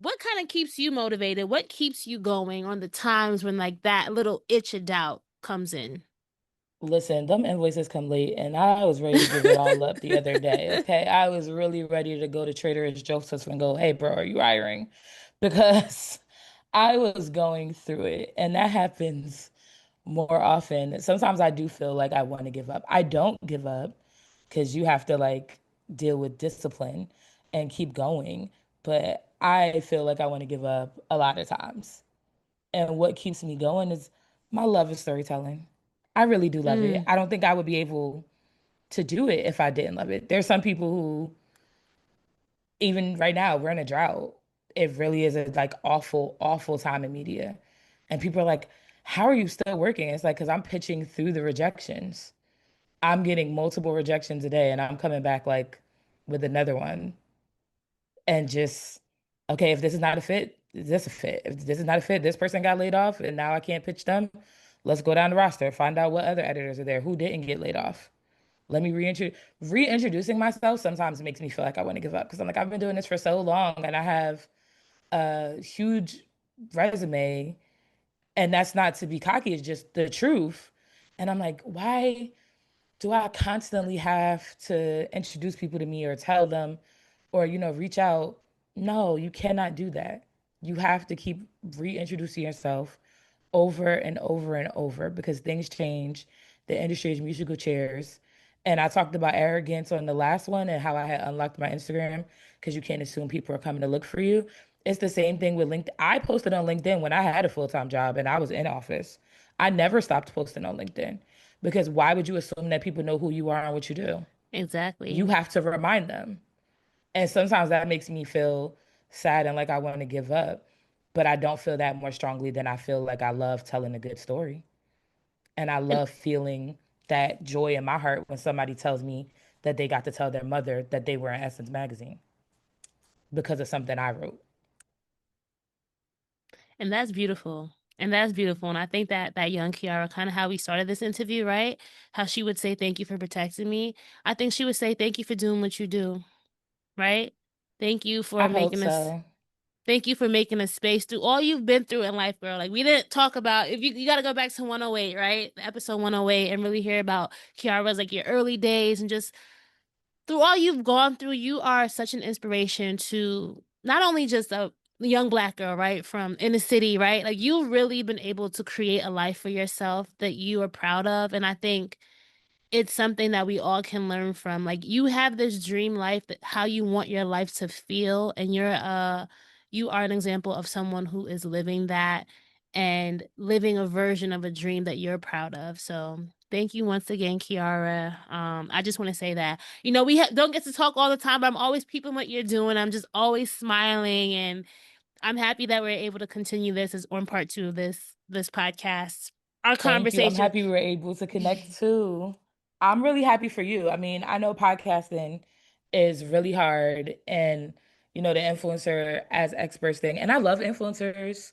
what kind of keeps you motivated? What keeps you going on the times when like that little itch of doubt comes in? Listen, them invoices come late, and I was ready to give it all up the other day. Okay. I was really ready to go to Trader Joe's and go, hey, bro, are you hiring? Because I was going through it, and that happens more often. Sometimes I do feel like I want to give up. I don't give up because you have to like deal with discipline and keep going. but I feel like I want to give up a lot of times. And what keeps me going is my love of storytelling. I really do love it. Mm, I don't think I would be able to do it if I didn't love it. There's some people who, even right now, we're in a drought. It really is a like awful, awful time in media. And people are like, how are you still working? It's like, because I'm pitching through the rejections. I'm getting multiple rejections a day and I'm coming back like with another one and just, okay, if this is not a fit, is this a fit? If this is not a fit, this person got laid off and now I can't pitch them. Let's go down the roster, find out what other editors are there who didn't get laid off. Let me reintroducing myself sometimes makes me feel like I want to give up because I'm like, I've been doing this for so long and I have a huge resume. And that's not to be cocky, it's just the truth. And I'm like, why do I constantly have to introduce people to me or tell them or, reach out? No, you cannot do that. You have to keep reintroducing yourself over and over and over because things change. The industry is musical chairs. And I talked about arrogance on the last one and how I had unlocked my Instagram because you can't assume people are coming to look for you. It's the same thing with LinkedIn. I posted on LinkedIn when I had a full-time job and I was in office. I never stopped posting on LinkedIn because why would you assume that people know who you are and what you do? You exactly. have to remind them. And sometimes that makes me feel sad and like I want to give up. But I don't feel that more strongly than I feel like I love telling a good story. And I And love feeling that joy in my heart when somebody tells me that they got to tell their mother that they were in Essence magazine because of something I wrote. and that's beautiful. And that's beautiful. And I think that that young Kiara, kind of how we started this interview, right? How she would say, "Thank you for protecting me." I think she would say, "Thank you for doing what you do," right? Thank you for I hope making us so. Thank you for making a space through all you've been through in life, girl. Like we didn't talk about if you got to go back to 108, right? Episode 108 and really hear about Kiara's like your early days and just through all you've gone through, you are such an inspiration to not only just a young black girl, right, from in the city, right? Like you've really been able to create a life for yourself that you are proud of. And I think it's something that we all can learn from. Like you have this dream life that how you want your life to feel, and you are an example of someone who is living that and living a version of a dream that you're proud of. So thank you once again, Kiara. I just want to say that we don't get to talk all the time, but I'm always peeping what you're doing. I'm just always smiling, and I'm happy that we're able to continue this as on part two of this podcast. Our Thank you. I'm conversation. happy we were able to connect too. I'm really happy for you. I mean, I know podcasting is really hard and, the influencer as experts thing. And I love influencers.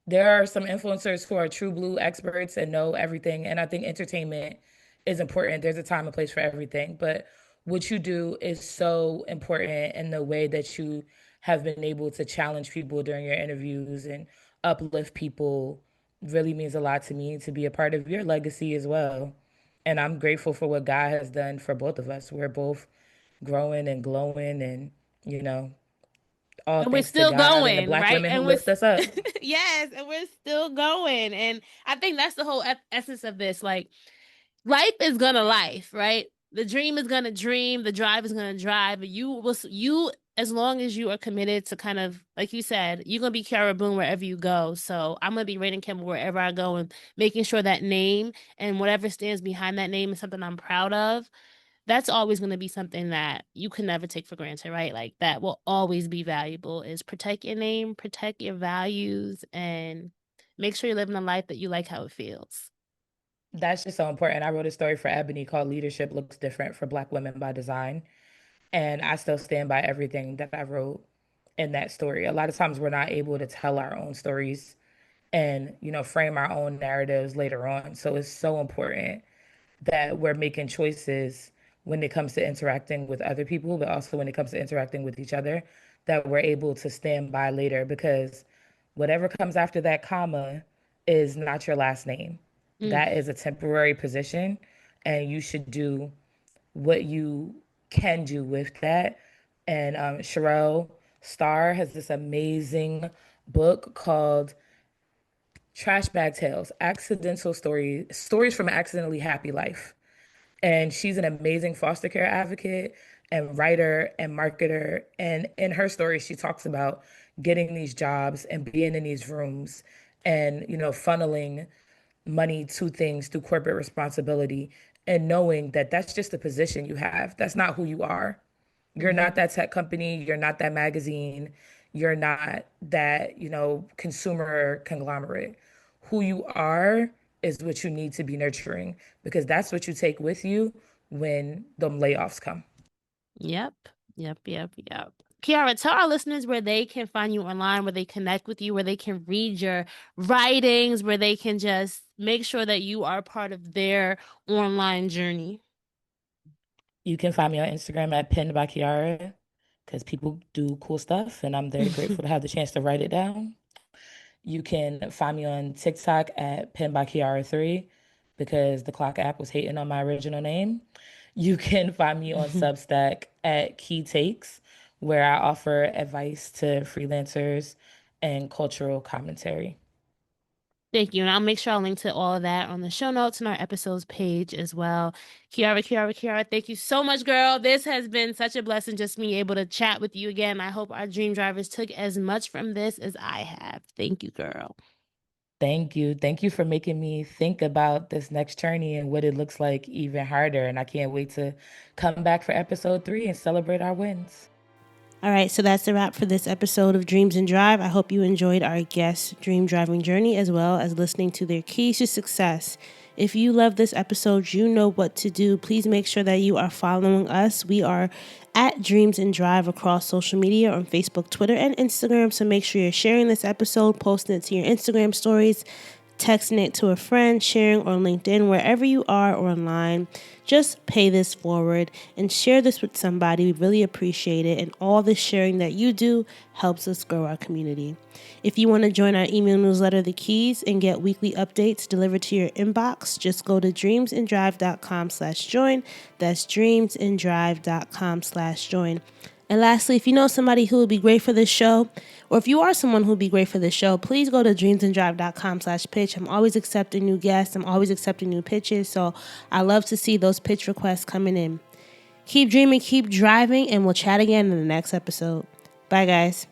There are some influencers who are true blue experts and know everything. And I think entertainment is important. There's a time and place for everything. But what you do is so important in the way that you have been able to challenge people during your interviews and uplift people really means a lot to me to be a part of your legacy as well. And I'm grateful for what God has done for both of us. We're both growing and glowing and, you know, all And we're thanks to still God and the going, black right? women who And we're lift us up. yes, and we're still going. And I think that's the whole essence of this. Like life is gonna life, right? The dream is gonna dream, the drive is gonna drive. But you as long as you are committed to kind of like you said, you're gonna be Keyaira Boone wherever you go. So I'm gonna be Raiden Campbell wherever I go and making sure that name and whatever stands behind that name is something I'm proud of. That's always going to be something that you can never take for granted, right? Like that will always be valuable is protect your name, protect your values, and make sure you're living a life that you like how it feels. That's just so important. I wrote a story for Ebony called Leadership Looks Different for Black Women by Design. And I still stand by everything that I wrote in that story. A lot of times we're not able to tell our own stories and, frame our own narratives later on. So it's so important that we're making choices when it comes to interacting with other people, but also when it comes to interacting with each other, that we're able to stand by later because whatever comes after that comma is not your last name. Mm. That is a temporary position, and you should do what you can do with that. And Sherelle Starr has this amazing book called Trash Bag Tales, Stories from an Accidentally Happy Life. And she's an amazing foster care advocate and writer and marketer. And in her story, she talks about getting these jobs and being in these rooms and, funneling money to things through corporate responsibility and knowing that that's just a position you have. That's not who you are. You're not that tech company. You're not that magazine. You're not that, consumer conglomerate. Who you are is what you need to be nurturing because that's what you take with you when the layoffs come. Yep. Keyaira, tell our listeners where they can find you online, where they connect with you, where they can read your writings, where they can just make sure that you are part of their online journey. You can find me on Instagram at Pinned by Keyaira because people do cool stuff and I'm very grateful to have the chance to write it down. You can find me on TikTok at Pinned by Keyaira 3 because the Clock app was hating on my original name. You can find me on Substack at Key Takes, where I offer advice to freelancers and cultural commentary. Thank you. And I'll make sure I'll link to all of that on the show notes and our episodes page as well. Keyaira, thank you so much, girl. This has been such a blessing just being able to chat with you again. I hope our dream drivers took as much from this as I have. Thank you, girl. Thank you. Thank you for making me think about this next journey and what it looks like even harder. And I can't wait to come back for episode 3 and celebrate our wins. All right, so that's the wrap for this episode of Dreams and Drive. I hope you enjoyed our guest dream driving journey as well as listening to their keys to success. If you love this episode, you know what to do. Please make sure that you are following us. We are at Dreams and Drive across social media on Facebook, Twitter, and Instagram. So make sure you're sharing this episode, posting it to your Instagram stories, texting it to a friend, sharing on LinkedIn, wherever you are or online. Just pay this forward and share this with somebody. We really appreciate it. And all the sharing that you do helps us grow our community. If you want to join our email newsletter, The Keys, and get weekly updates delivered to your inbox, just go to dreamsanddrive.com/join. That's dreamsanddrive.com/join. And lastly, if you know somebody who would be great for this show, or if you are someone who would be great for this show, please go to dreamsanddrive.com/pitch. I'm always accepting new guests. I'm always accepting new pitches. So I love to see those pitch requests coming in. Keep dreaming, keep driving, and we'll chat again in the next episode. Bye, guys.